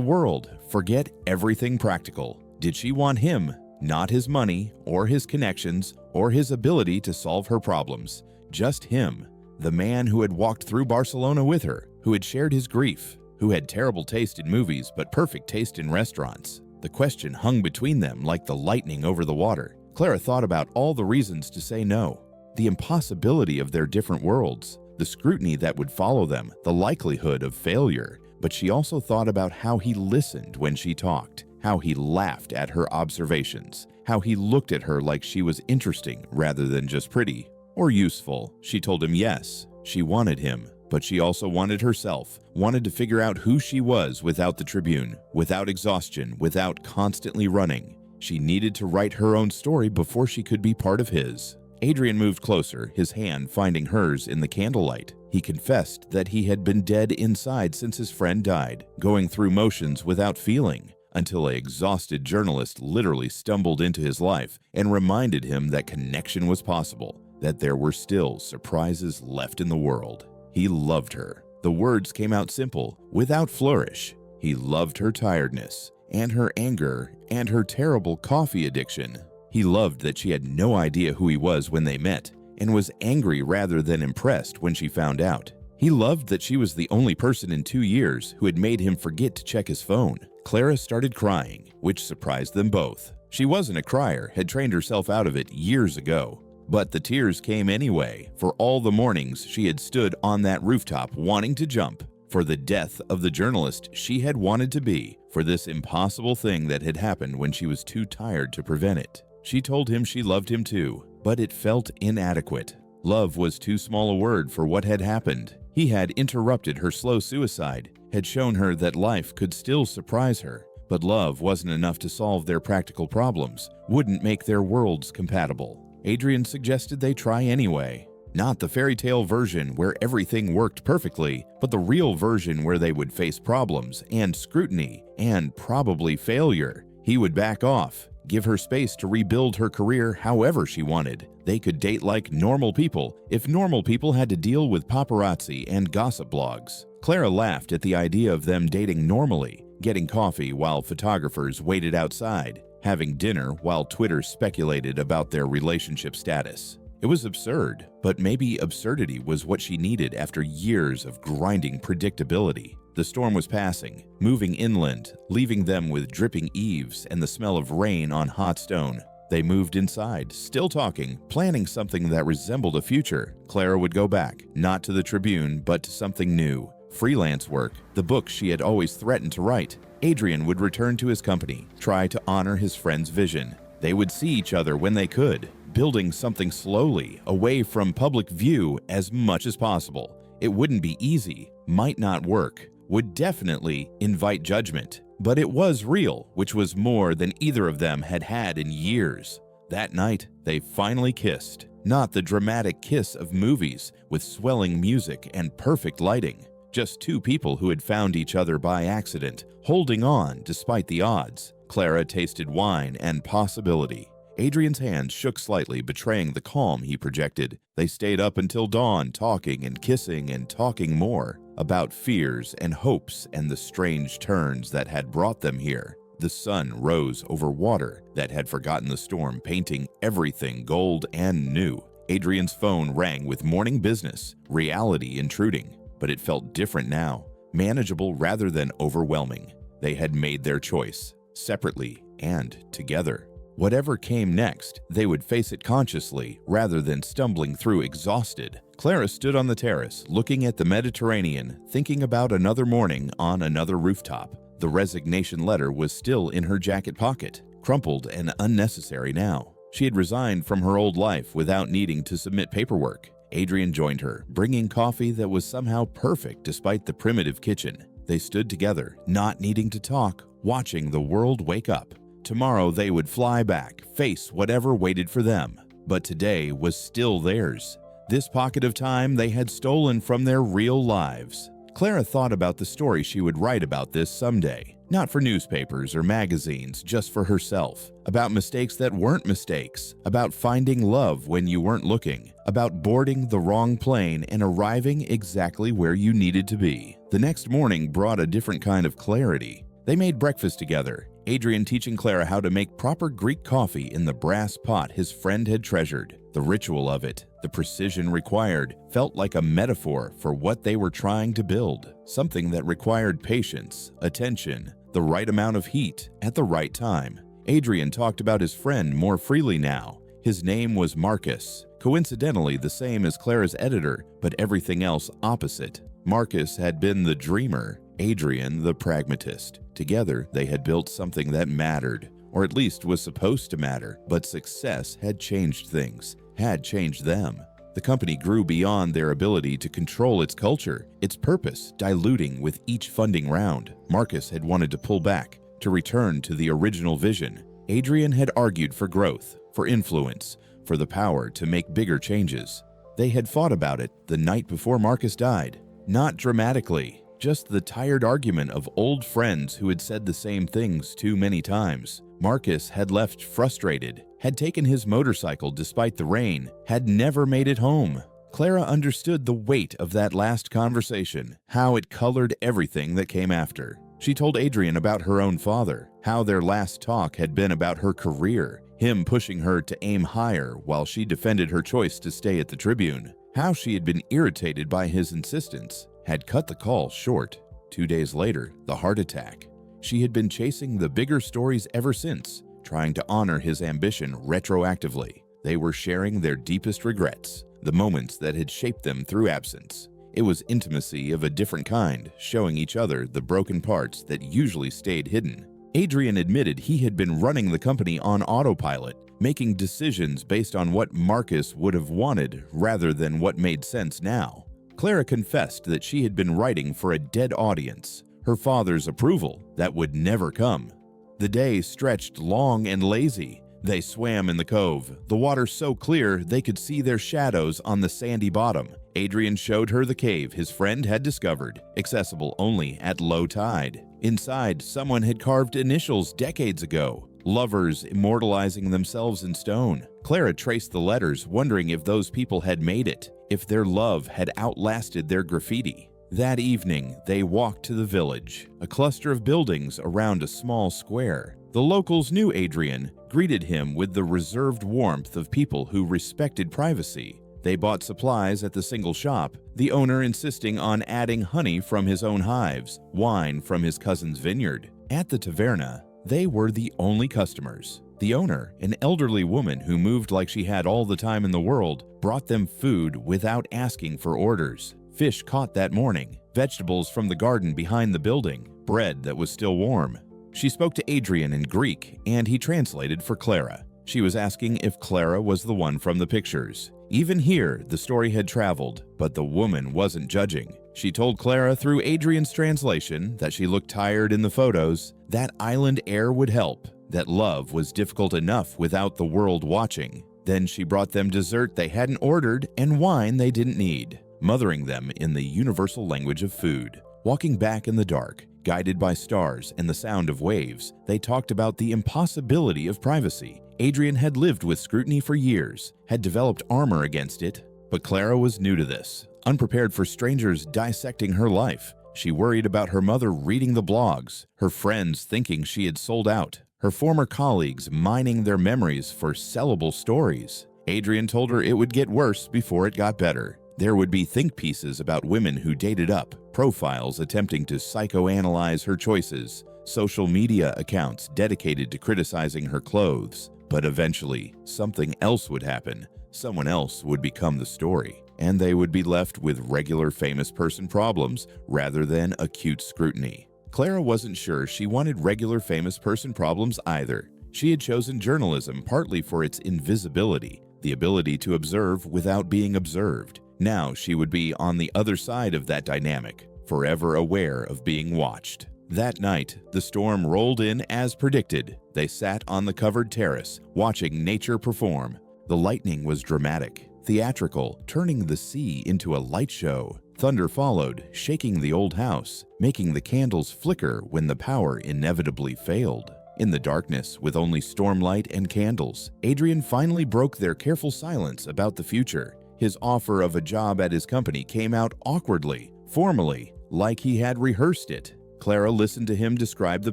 world, forget everything practical. Did she want him, not his money or his connections or his ability to solve her problems? Just him, the man who had walked through Barcelona with her, who had shared his grief, who had terrible taste in movies but perfect taste in restaurants. The question hung between them like the lightning over the water. Clara thought about all the reasons to say no, the impossibility of their different worlds, the scrutiny that would follow them, the likelihood of failure. But she also thought about how he listened when she talked, how he laughed at her observations, how he looked at her like she was interesting rather than just pretty or useful. She told him yes, she wanted him, but she also wanted herself, wanted to figure out who she was without the Tribune, without exhaustion, without constantly running. She needed to write her own story before she could be part of his. Adrian moved closer, his hand finding hers in the candlelight. He confessed that he had been dead inside since his friend died, going through motions without feeling, until an exhausted journalist literally stumbled into his life and reminded him that connection was possible, that there were still surprises left in the world. He loved her. The words came out simple, without flourish. He loved her tiredness, and her anger, and her terrible coffee addiction. He loved that she had no idea who he was when they met, and was angry rather than impressed when she found out. He loved that she was the only person in 2 years who had made him forget to check his phone. Clara started crying, which surprised them both. She wasn't a crier, had trained herself out of it years ago. But the tears came anyway, for all the mornings she had stood on that rooftop wanting to jump, for the death of the journalist she had wanted to be, for this impossible thing that had happened when she was too tired to prevent it. She told him she loved him too, but it felt inadequate. Love was too small a word for what had happened. He had interrupted her slow suicide, had shown her that life could still surprise her, but love wasn't enough to solve their practical problems, wouldn't make their worlds compatible. Adrian suggested they try anyway. Not the fairy tale version where everything worked perfectly, but the real version where they would face problems and scrutiny and probably failure. He would back off, give her space to rebuild her career however she wanted. They could date like normal people if normal people had to deal with paparazzi and gossip blogs. Clara laughed at the idea of them dating normally, getting coffee while photographers waited outside, having dinner while Twitter speculated about their relationship status. It was absurd, but maybe absurdity was what she needed after years of grinding predictability. The storm was passing, moving inland, leaving them with dripping eaves and the smell of rain on hot stone. They moved inside, still talking, planning something that resembled a future. Clara would go back, not to the Tribune, but to something new. Freelance work, the book she had always threatened to write. Adrian would return to his company, try to honor his friend's vision. They would see each other when they could, building something slowly, away from public view as much as possible. It wouldn't be easy, might not work, would definitely invite judgment. But it was real, which was more than either of them had had in years. That night, they finally kissed. Not the dramatic kiss of movies, with swelling music and perfect lighting. Just two people who had found each other by accident, holding on despite the odds. Clara tasted wine and possibility. Adrian's hand shook slightly, betraying the calm he projected. They stayed up until dawn, talking and kissing and talking more about fears and hopes and the strange turns that had brought them here. The sun rose over water that had forgotten the storm, painting everything gold and new. Adrian's phone rang with morning business, reality intruding. But it felt different now, manageable rather than overwhelming. They had made their choice, separately and together. Whatever came next, they would face it consciously rather than stumbling through exhausted. Clara stood on the terrace, looking at the Mediterranean, thinking about another morning on another rooftop. The resignation letter was still in her jacket pocket, crumpled and unnecessary now. She had resigned from her old life without needing to submit paperwork. Adrian joined her, bringing coffee that was somehow perfect despite the primitive kitchen. They stood together, not needing to talk, watching the world wake up. Tomorrow they would fly back, face whatever waited for them. But today was still theirs. This pocket of time they had stolen from their real lives. Clara thought about the story she would write about this someday. Not for newspapers or magazines, just for herself. About mistakes that weren't mistakes. About finding love when you weren't looking. About boarding the wrong plane and arriving exactly where you needed to be. The next morning brought a different kind of clarity. They made breakfast together, Adrian teaching Clara how to make proper Greek coffee in the brass pot his friend had treasured. The ritual of it, the precision required, felt like a metaphor for what they were trying to build. Something that required patience, attention, the right amount of heat at the right time. Adrian talked about his friend more freely now. His name was Marcus, coincidentally the same as Clara's editor, but everything else opposite. Marcus had been the dreamer, Adrian the pragmatist. Together, they had built something that mattered, or at least was supposed to matter, but success had changed things, had changed them. The company grew beyond their ability to control its culture, its purpose diluting with each funding round. Marcus had wanted to pull back, to return to the original vision. Adrian had argued for growth, for influence, for the power to make bigger changes. They had fought about it the night before Marcus died. Not dramatically, just the tired argument of old friends who had said the same things too many times. Marcus had left frustrated, had taken his motorcycle despite the rain, had never made it home. Clara understood the weight of that last conversation, how it colored everything that came after. She told Adrian about her own father, how their last talk had been about her career, him pushing her to aim higher while she defended her choice to stay at the Tribune, how she had been irritated by his insistence, had cut the call short. 2 days later, the heart attack. She had been chasing the bigger stories ever since, trying to honor his ambition retroactively. They were sharing their deepest regrets, the moments that had shaped them through absence. It was intimacy of a different kind, showing each other the broken parts that usually stayed hidden. Adrian admitted he had been running the company on autopilot, making decisions based on what Marcus would have wanted rather than what made sense now. Clara confessed that she had been writing for a dead audience, her father's approval that would never come. The day stretched long and lazy. They swam in the cove, the water so clear they could see their shadows on the sandy bottom. Adrian showed her the cave his friend had discovered, accessible only at low tide. Inside, someone had carved initials decades ago, lovers immortalizing themselves in stone. Clara traced the letters, wondering if those people had made it, if their love had outlasted their graffiti. That evening, they walked to the village, a cluster of buildings around a small square. The locals knew Adrian, greeted him with the reserved warmth of people who respected privacy. They bought supplies at the single shop, the owner insisting on adding honey from his own hives, wine from his cousin's vineyard. At the taverna, they were the only customers. The owner, an elderly woman who moved like she had all the time in the world, brought them food without asking for orders. Fish caught that morning, vegetables from the garden behind the building, bread that was still warm. She spoke to Adrian in Greek, and he translated for Clara. She was asking if Clara was the one from the pictures. Even here, the story had traveled, but the woman wasn't judging. She told Clara through Adrian's translation that she looked tired in the photos, that island air would help, that love was difficult enough without the world watching. Then she brought them dessert they hadn't ordered and wine they didn't need, mothering them in the universal language of food. Walking back in the dark, guided by stars and the sound of waves, they talked about the impossibility of privacy. Adrian had lived with scrutiny for years, had developed armor against it, but Clara was new to this, unprepared for strangers dissecting her life. She worried about her mother reading the blogs, her friends thinking she had sold out, her former colleagues mining their memories for sellable stories. Adrian told her it would get worse before it got better. There would be think pieces about women who dated up, profiles attempting to psychoanalyze her choices, social media accounts dedicated to criticizing her clothes. But eventually, something else would happen. Someone else would become the story, and they would be left with regular famous person problems rather than acute scrutiny. Clara wasn't sure she wanted regular famous person problems either. She had chosen journalism partly for its invisibility, the ability to observe without being observed. Now she would be on the other side of that dynamic, forever aware of being watched. That night, the storm rolled in as predicted. They sat on the covered terrace, watching nature perform. The lightning was dramatic, theatrical, turning the sea into a light show. Thunder followed, shaking the old house, making the candles flicker when the power inevitably failed. In the darkness, with only stormlight and candles, Adrian finally broke their careful silence about the future. His offer of a job at his company came out awkwardly, formally, like he had rehearsed it. Clara listened to him describe the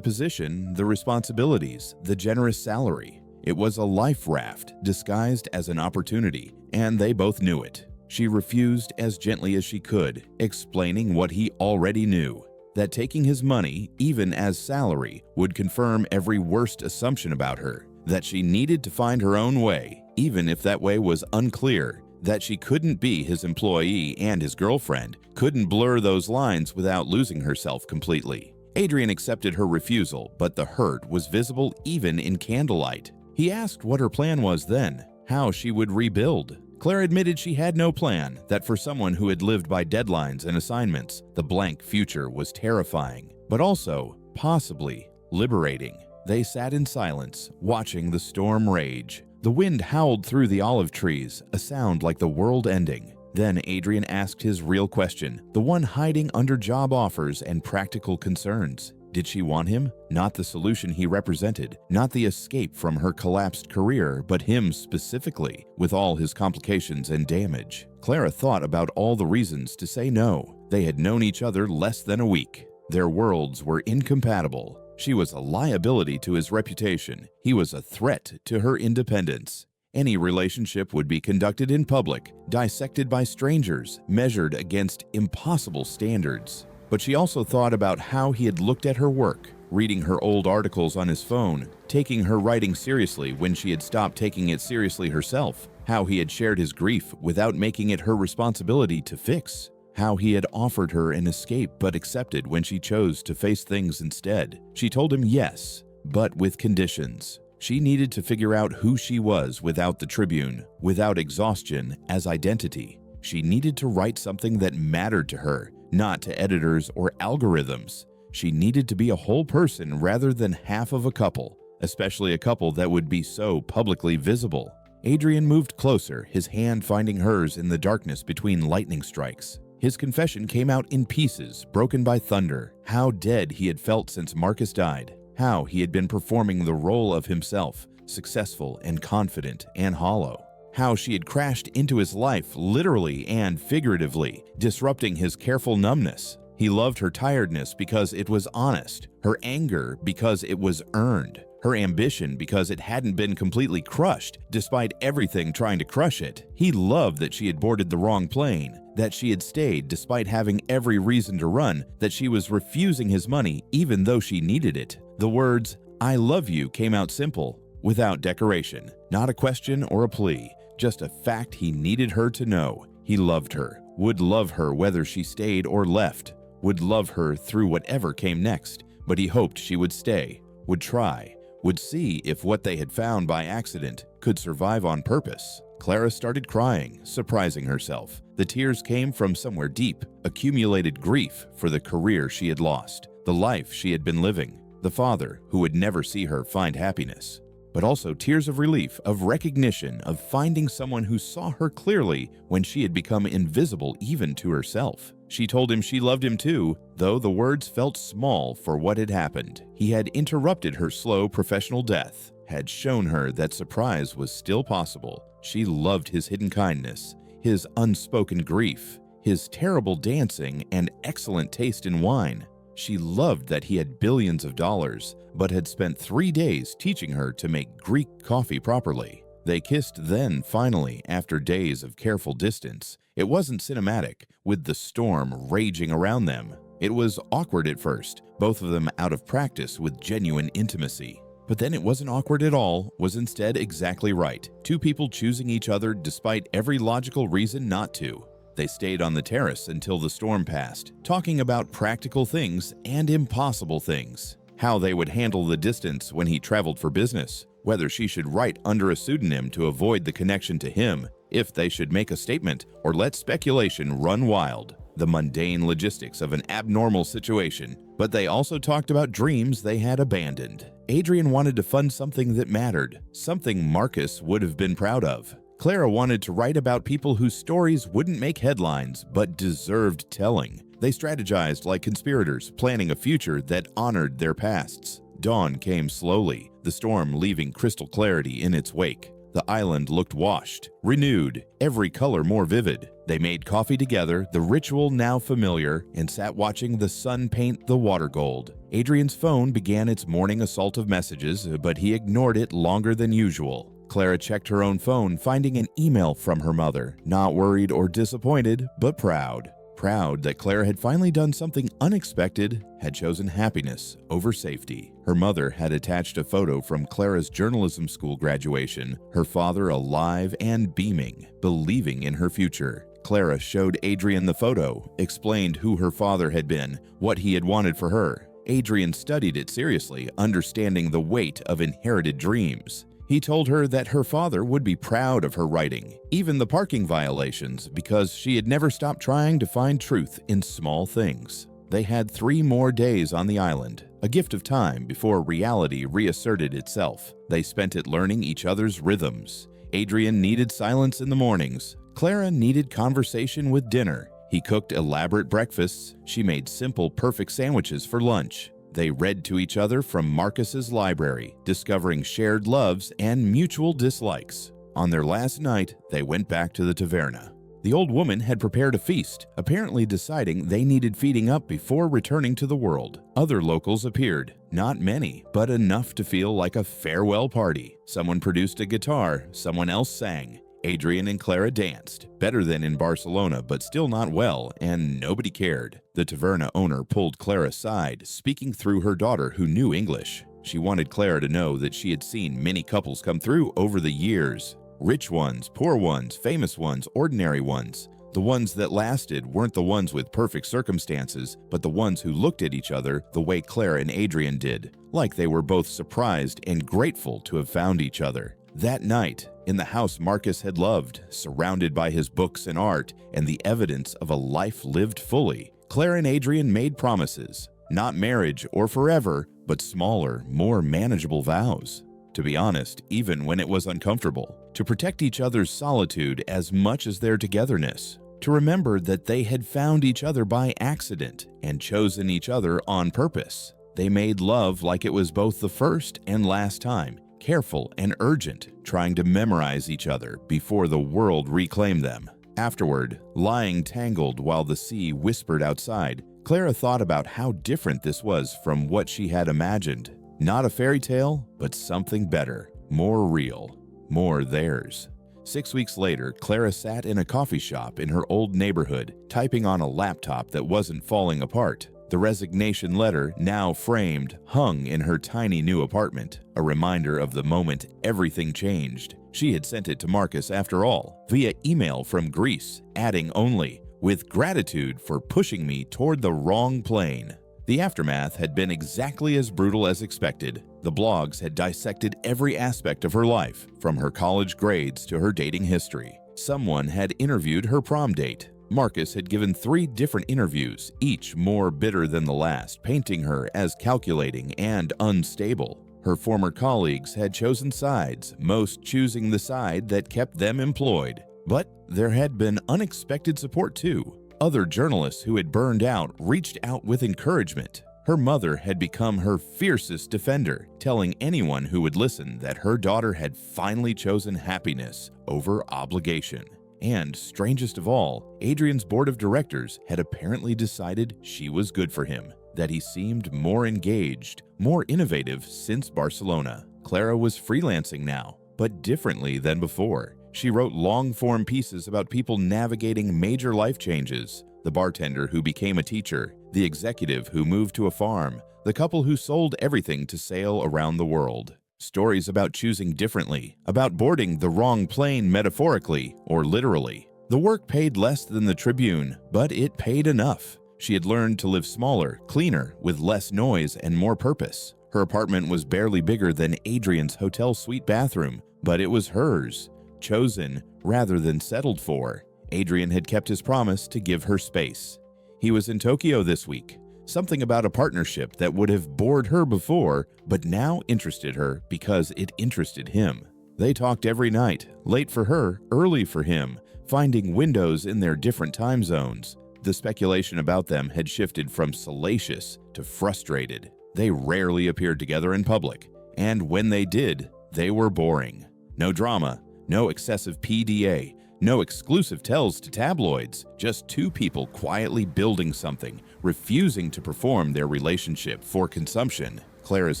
position, the responsibilities, the generous salary. It was a life raft disguised as an opportunity, and they both knew it. She refused as gently as she could, explaining what he already knew, that taking his money, even as salary, would confirm every worst assumption about her, that she needed to find her own way, even if that way was unclear, that she couldn't be his employee and his girlfriend, couldn't blur those lines without losing herself completely. Adrian accepted her refusal, but the hurt was visible even in candlelight. He asked what her plan was then, how she would rebuild. Claire admitted she had no plan, that for someone who had lived by deadlines and assignments, the blank future was terrifying, but also, possibly, liberating. They sat in silence, watching the storm rage. The wind howled through the olive trees, a sound like the world ending. Then Adrian asked his real question, the one hiding under job offers and practical concerns. Did she want him? Not the solution he represented, not the escape from her collapsed career, but him specifically, with all his complications and damage. Clara thought about all the reasons to say no. They had known each other less than a week. Their worlds were incompatible. She was a liability to his reputation. He was a threat to her independence. Any relationship would be conducted in public, dissected by strangers, measured against impossible standards. But she also thought about how he had looked at her work, reading her old articles on his phone, taking her writing seriously when she had stopped taking it seriously herself, how he had shared his grief without making it her responsibility to fix, how he had offered her an escape but accepted when she chose to face things instead. She told him yes, but with conditions. She needed to figure out who she was without the Tribune, without exhaustion as identity. She needed to write something that mattered to her, not to editors or algorithms. She needed to be a whole person rather than half of a couple, especially a couple that would be so publicly visible. Adrian moved closer, his hand finding hers in the darkness between lightning strikes. His confession came out in pieces, broken by thunder, how dead he had felt since Marcus died, how he had been performing the role of himself, successful and confident and hollow. How she had crashed into his life literally and figuratively, disrupting his careful numbness. He loved her tiredness because it was honest, her anger because it was earned, her ambition because it hadn't been completely crushed, despite everything trying to crush it. He loved that she had boarded the wrong plane, that she had stayed despite having every reason to run, that she was refusing his money even though she needed it. The words, "I love you," came out simple, without decoration, not a question or a plea. Just a fact he needed her to know. He loved her, would love her whether she stayed or left, would love her through whatever came next, but he hoped she would stay, would try, would see if what they had found by accident could survive on purpose. Clara started crying, surprising herself. The tears came from somewhere deep, accumulated grief for the career she had lost, the life she had been living, the father who would never see her find happiness. But also tears of relief, of recognition, of finding someone who saw her clearly when she had become invisible even to herself. She told him she loved him too, though the words felt small for what had happened. He had interrupted her slow professional death, had shown her that surprise was still possible. She loved his hidden kindness, his unspoken grief, his terrible dancing and excellent taste in wine. She loved that he had billions of dollars, but had spent 3 days teaching her to make Greek coffee properly. They kissed then, finally, after days of careful distance. It wasn't cinematic, with the storm raging around them. It was awkward at first, both of them out of practice with genuine intimacy. But then it wasn't awkward at all, was instead exactly right. Two people choosing each other despite every logical reason not to. They stayed on the terrace until the storm passed, talking about practical things and impossible things. How they would handle the distance when he traveled for business, whether she should write under a pseudonym to avoid the connection to him, if they should make a statement or let speculation run wild. The mundane logistics of an abnormal situation, but they also talked about dreams they had abandoned. Adrian wanted to fund something that mattered, something Marcus would have been proud of. Clara wanted to write about people whose stories wouldn't make headlines but deserved telling. They strategized like conspirators, planning a future that honored their pasts. Dawn came slowly, the storm leaving crystal clarity in its wake. The island looked washed, renewed, every color more vivid. They made coffee together, the ritual now familiar, and sat watching the sun paint the water gold. Adrian's phone began its morning assault of messages, but he ignored it longer than usual. Clara checked her own phone, finding an email from her mother, not worried or disappointed, but proud. Proud that Clara had finally done something unexpected, had chosen happiness over safety. Her mother had attached a photo from Clara's journalism school graduation, her father alive and beaming, believing in her future. Clara showed Adrian the photo, explained who her father had been, what he had wanted for her. Adrian studied it seriously, understanding the weight of inherited dreams. He told her that her father would be proud of her writing, even the parking violations, because she had never stopped trying to find truth in small things. They had 3 more days on the island, a gift of time before reality reasserted itself. They spent it learning each other's rhythms. Adrian needed silence in the mornings. Clara needed conversation with dinner. He cooked elaborate breakfasts. She made simple, perfect sandwiches for lunch. They read to each other from Marcus's library, discovering shared loves and mutual dislikes. On their last night, they went back to the taverna. The old woman had prepared a feast, apparently deciding they needed feeding up before returning to the world. Other locals appeared, not many, but enough to feel like a farewell party. Someone produced a guitar, someone else sang. Adrian and Clara danced, better than in Barcelona, but still not well, and nobody cared. The taverna owner pulled Clara aside, speaking through her daughter who knew English. She wanted Clara to know that she had seen many couples come through over the years. Rich ones, poor ones, famous ones, ordinary ones. The ones that lasted weren't the ones with perfect circumstances, but the ones who looked at each other the way Clara and Adrian did, like they were both surprised and grateful to have found each other. That night, in the house Marcus had loved, surrounded by his books and art and the evidence of a life lived fully, Clara and Adrian made promises. Not marriage or forever, but smaller, more manageable vows. To be honest, even when it was uncomfortable, to protect each other's solitude as much as their togetherness. To remember that they had found each other by accident and chosen each other on purpose. They made love like it was both the first and last time, careful and urgent, trying to memorize each other before the world reclaimed them. Afterward, lying tangled while the sea whispered outside, Clara thought about how different this was from what she had imagined. Not a fairy tale, but something better, more real, more theirs. 6 weeks later, Clara sat in a coffee shop in her old neighborhood, typing on a laptop that wasn't falling apart. The resignation letter, now framed, hung in her tiny new apartment, a reminder of the moment everything changed. She had sent it to Marcus after all, via email from Greece, adding only, "with gratitude for pushing me toward the wrong plane." The aftermath had been exactly as brutal as expected. The blogs had dissected every aspect of her life, from her college grades to her dating history. Someone had interviewed her prom date. Marcus had given 3 different interviews, each more bitter than the last, painting her as calculating and unstable. Her former colleagues had chosen sides, most choosing the side that kept them employed. But there had been unexpected support too. Other journalists who had burned out reached out with encouragement. Her mother had become her fiercest defender, telling anyone who would listen that her daughter had finally chosen happiness over obligation. And, strangest of all, Adrian's board of directors had apparently decided she was good for him, that he seemed more engaged, more innovative since Barcelona. Clara was freelancing now, but differently than before. She wrote long-form pieces about people navigating major life changes. The bartender who became a teacher, the executive who moved to a farm, the couple who sold everything to sail around the world. Stories about choosing differently, about boarding the wrong plane metaphorically or literally. The work paid less than the Tribune, but it paid enough. She had learned to live smaller, cleaner, with less noise and more purpose. Her apartment was barely bigger than Adrian's hotel suite bathroom, but it was hers, chosen rather than settled for. Adrian had kept his promise to give her space. He was in Tokyo this week. Something about a partnership that would have bored her before, but now interested her because it interested him. They talked every night, late for her, early for him, finding windows in their different time zones. The speculation about them had shifted from salacious to frustrated. They rarely appeared together in public, and when they did, they were boring. No drama, no excessive PDA, no exclusive tells to tabloids, just two people quietly building something, refusing to perform their relationship for consumption. Clara's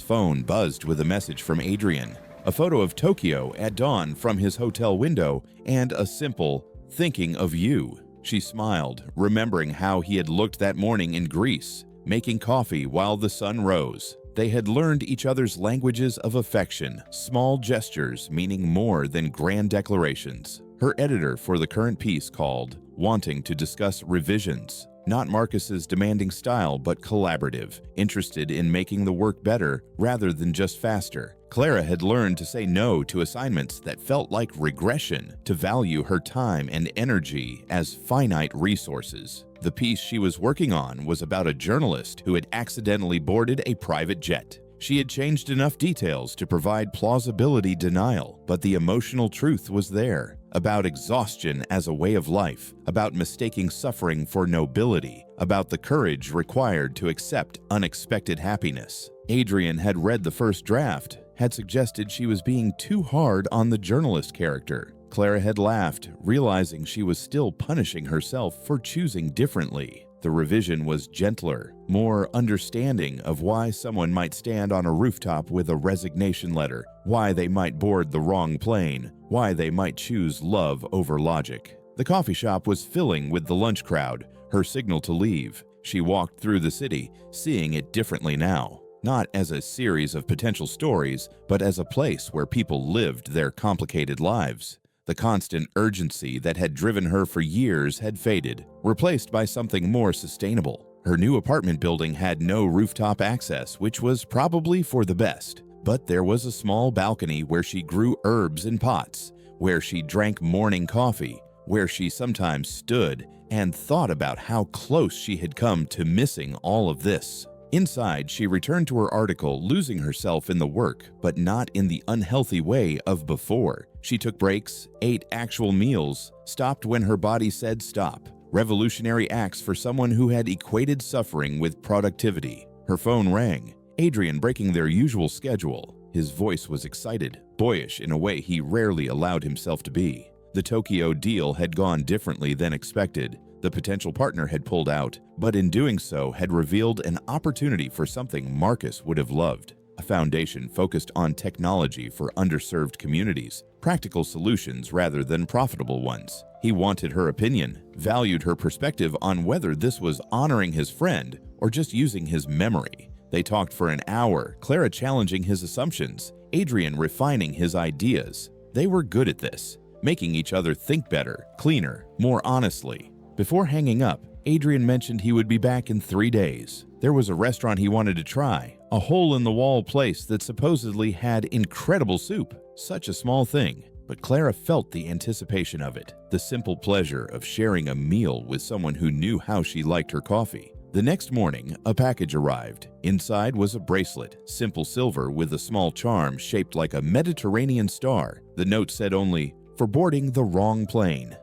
phone buzzed with a message from Adrian, a photo of Tokyo at dawn from his hotel window, and a simple, "Thinking of you." She smiled, remembering how he had looked that morning in Greece, making coffee while the sun rose. They had learned each other's languages of affection, small gestures meaning more than grand declarations. Her editor for the current piece called, wanting to discuss revisions. Not Marcus's demanding style, but collaborative, interested in making the work better rather than just faster. Clara had learned to say no to assignments that felt like regression, to value her time and energy as finite resources. The piece she was working on was about a journalist who had accidentally boarded a private jet. She had changed enough details to provide plausibility denial, but the emotional truth was there. About exhaustion as a way of life, about mistaking suffering for nobility, about the courage required to accept unexpected happiness. Adrian had read the first draft, had suggested she was being too hard on the journalist character. Clara had laughed, realizing she was still punishing herself for choosing differently. The revision was gentler, more understanding of why someone might stand on a rooftop with a resignation letter, why they might board the wrong plane, why they might choose love over logic. The coffee shop was filling with the lunch crowd, her signal to leave. She walked through the city, seeing it differently now. Not as a series of potential stories, but as a place where people lived their complicated lives. The constant urgency that had driven her for years had faded, replaced by something more sustainable. Her new apartment building had no rooftop access, which was probably for the best. But there was a small balcony where she grew herbs in pots, where she drank morning coffee, where she sometimes stood and thought about how close she had come to missing all of this. Inside, she returned to her article, losing herself in the work, but not in the unhealthy way of before. She took breaks, ate actual meals, stopped when her body said stop. Revolutionary acts for someone who had equated suffering with productivity. Her phone rang. Adrian breaking their usual schedule. His voice was excited, boyish in a way he rarely allowed himself to be. The Tokyo deal had gone differently than expected. The potential partner had pulled out, but in doing so had revealed an opportunity for something Marcus would have loved. A foundation focused on technology for underserved communities, practical solutions rather than profitable ones. He wanted her opinion, valued her perspective on whether this was honoring his friend or just using his memory. They talked for an hour, Clara challenging his assumptions, Adrian refining his ideas. They were good at this, making each other think better, cleaner, more honestly. Before hanging up, Adrian mentioned he would be back in 3 days. There was a restaurant he wanted to try, a hole-in-the-wall place that supposedly had incredible soup. Such a small thing, but Clara felt the anticipation of it, the simple pleasure of sharing a meal with someone who knew how she liked her coffee. The next morning, a package arrived. Inside was a bracelet, simple silver with a small charm shaped like a Mediterranean star. The note said only, "For boarding the wrong plane."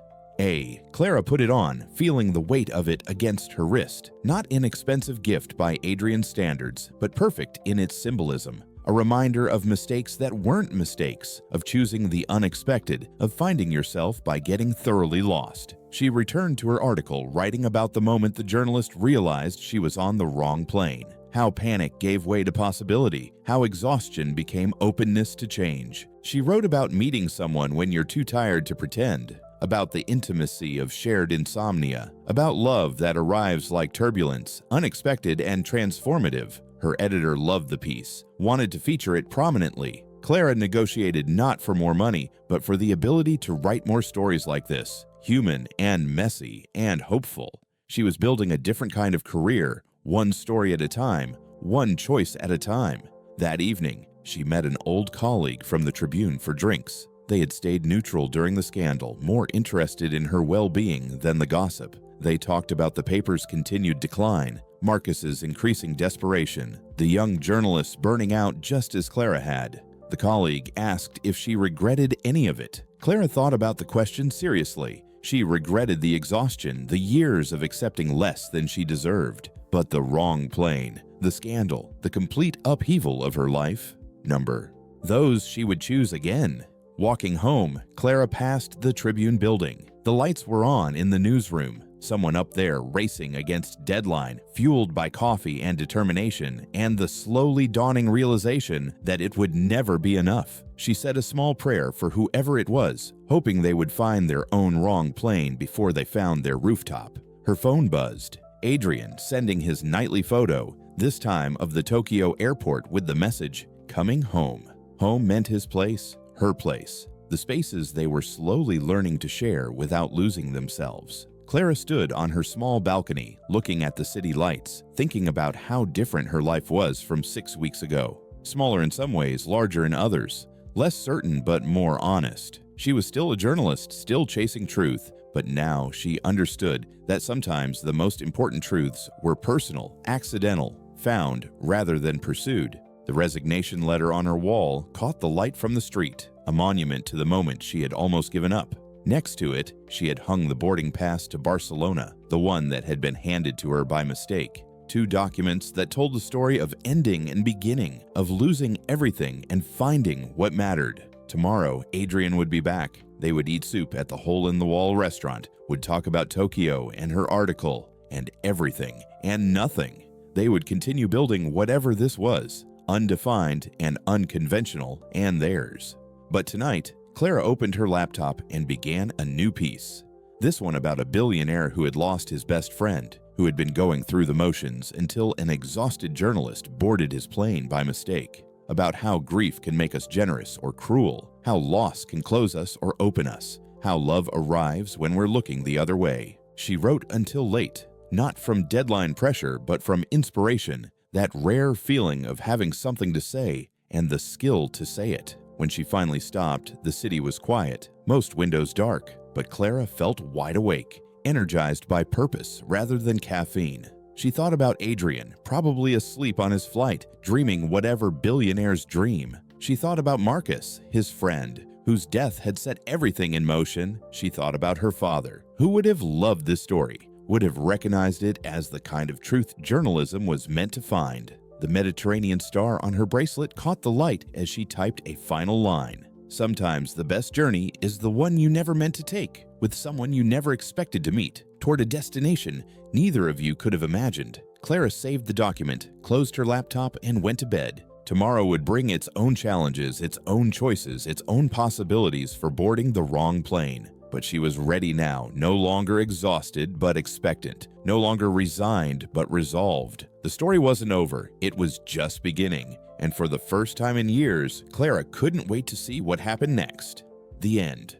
Clara put it on, feeling the weight of it against her wrist. Not an expensive gift by Adrian's standards, but perfect in its symbolism. A reminder of mistakes that weren't mistakes, of choosing the unexpected, of finding yourself by getting thoroughly lost. She returned to her article, writing about the moment the journalist realized she was on the wrong plane. How panic gave way to possibility, how exhaustion became openness to change. She wrote about meeting someone when you're too tired to pretend, about the intimacy of shared insomnia, about love that arrives like turbulence, unexpected and transformative. Her editor loved the piece, wanted to feature it prominently. Clara negotiated not for more money, but for the ability to write more stories like this, human and messy and hopeful. She was building a different kind of career, one story at a time, one choice at a time. That evening, she met an old colleague from the Tribune for drinks. They had stayed neutral during the scandal, more interested in her well-being than the gossip. They talked about the paper's continued decline, Marcus's increasing desperation, the young journalists burning out just as Clara had. The colleague asked if she regretted any of it. Clara thought about the question seriously. She regretted the exhaustion, the years of accepting less than she deserved. But the wrong plane, the scandal, the complete upheaval of her life? Those she would choose again. Walking home, Clara passed the Tribune building. The lights were on in the newsroom. Someone up there racing against deadline, fueled by coffee and determination, and the slowly dawning realization that it would never be enough. She said a small prayer for whoever it was, hoping they would find their own wrong plane before they found their rooftop. Her phone buzzed. Adrian sending his nightly photo, this time of the Tokyo airport with the message, "Coming home." Home meant his place, her place, the spaces they were slowly learning to share without losing themselves. Clara stood on her small balcony, looking at the city lights, thinking about how different her life was from 6 weeks ago. Smaller in some ways, larger in others. Less certain but more honest. She was still a journalist, still chasing truth, but now she understood that sometimes the most important truths were personal, accidental, found rather than pursued. The resignation letter on her wall caught the light from the street, a monument to the moment she had almost given up. Next to it, she had hung the boarding pass to Barcelona, the one that had been handed to her by mistake. 2 documents that told the story of ending and beginning, of losing everything and finding what mattered. Tomorrow, Adrian would be back. They would eat soup at the hole-in-the-wall restaurant, would talk about Tokyo and her article, and everything and nothing. They would continue building whatever this was, undefined and unconventional, and theirs. But tonight, Clara opened her laptop and began a new piece. This one about a billionaire who had lost his best friend, who had been going through the motions until an exhausted journalist boarded his plane by mistake. About how grief can make us generous or cruel, how loss can close us or open us, how love arrives when we're looking the other way. She wrote until late, not from deadline pressure, but from inspiration, that rare feeling of having something to say and the skill to say it. When she finally stopped, the city was quiet, most windows dark, but Clara felt wide awake, energized by purpose rather than caffeine. She thought about Adrian, probably asleep on his flight, dreaming whatever billionaire's dream. She thought about Marcus, his friend, whose death had set everything in motion. She thought about her father, who would have loved this story, would have recognized it as the kind of truth journalism was meant to find. The Mediterranean star on her bracelet caught the light as she typed a final line. Sometimes the best journey is the one you never meant to take, with someone you never expected to meet, toward a destination neither of you could have imagined. Clara saved the document, closed her laptop, and went to bed. Tomorrow would bring its own challenges, its own choices, its own possibilities for boarding the wrong plane. But she was ready now, no longer exhausted but expectant, no longer resigned but resolved. The story wasn't over, it was just beginning, and for the first time in years, Clara couldn't wait to see what happened next. The end.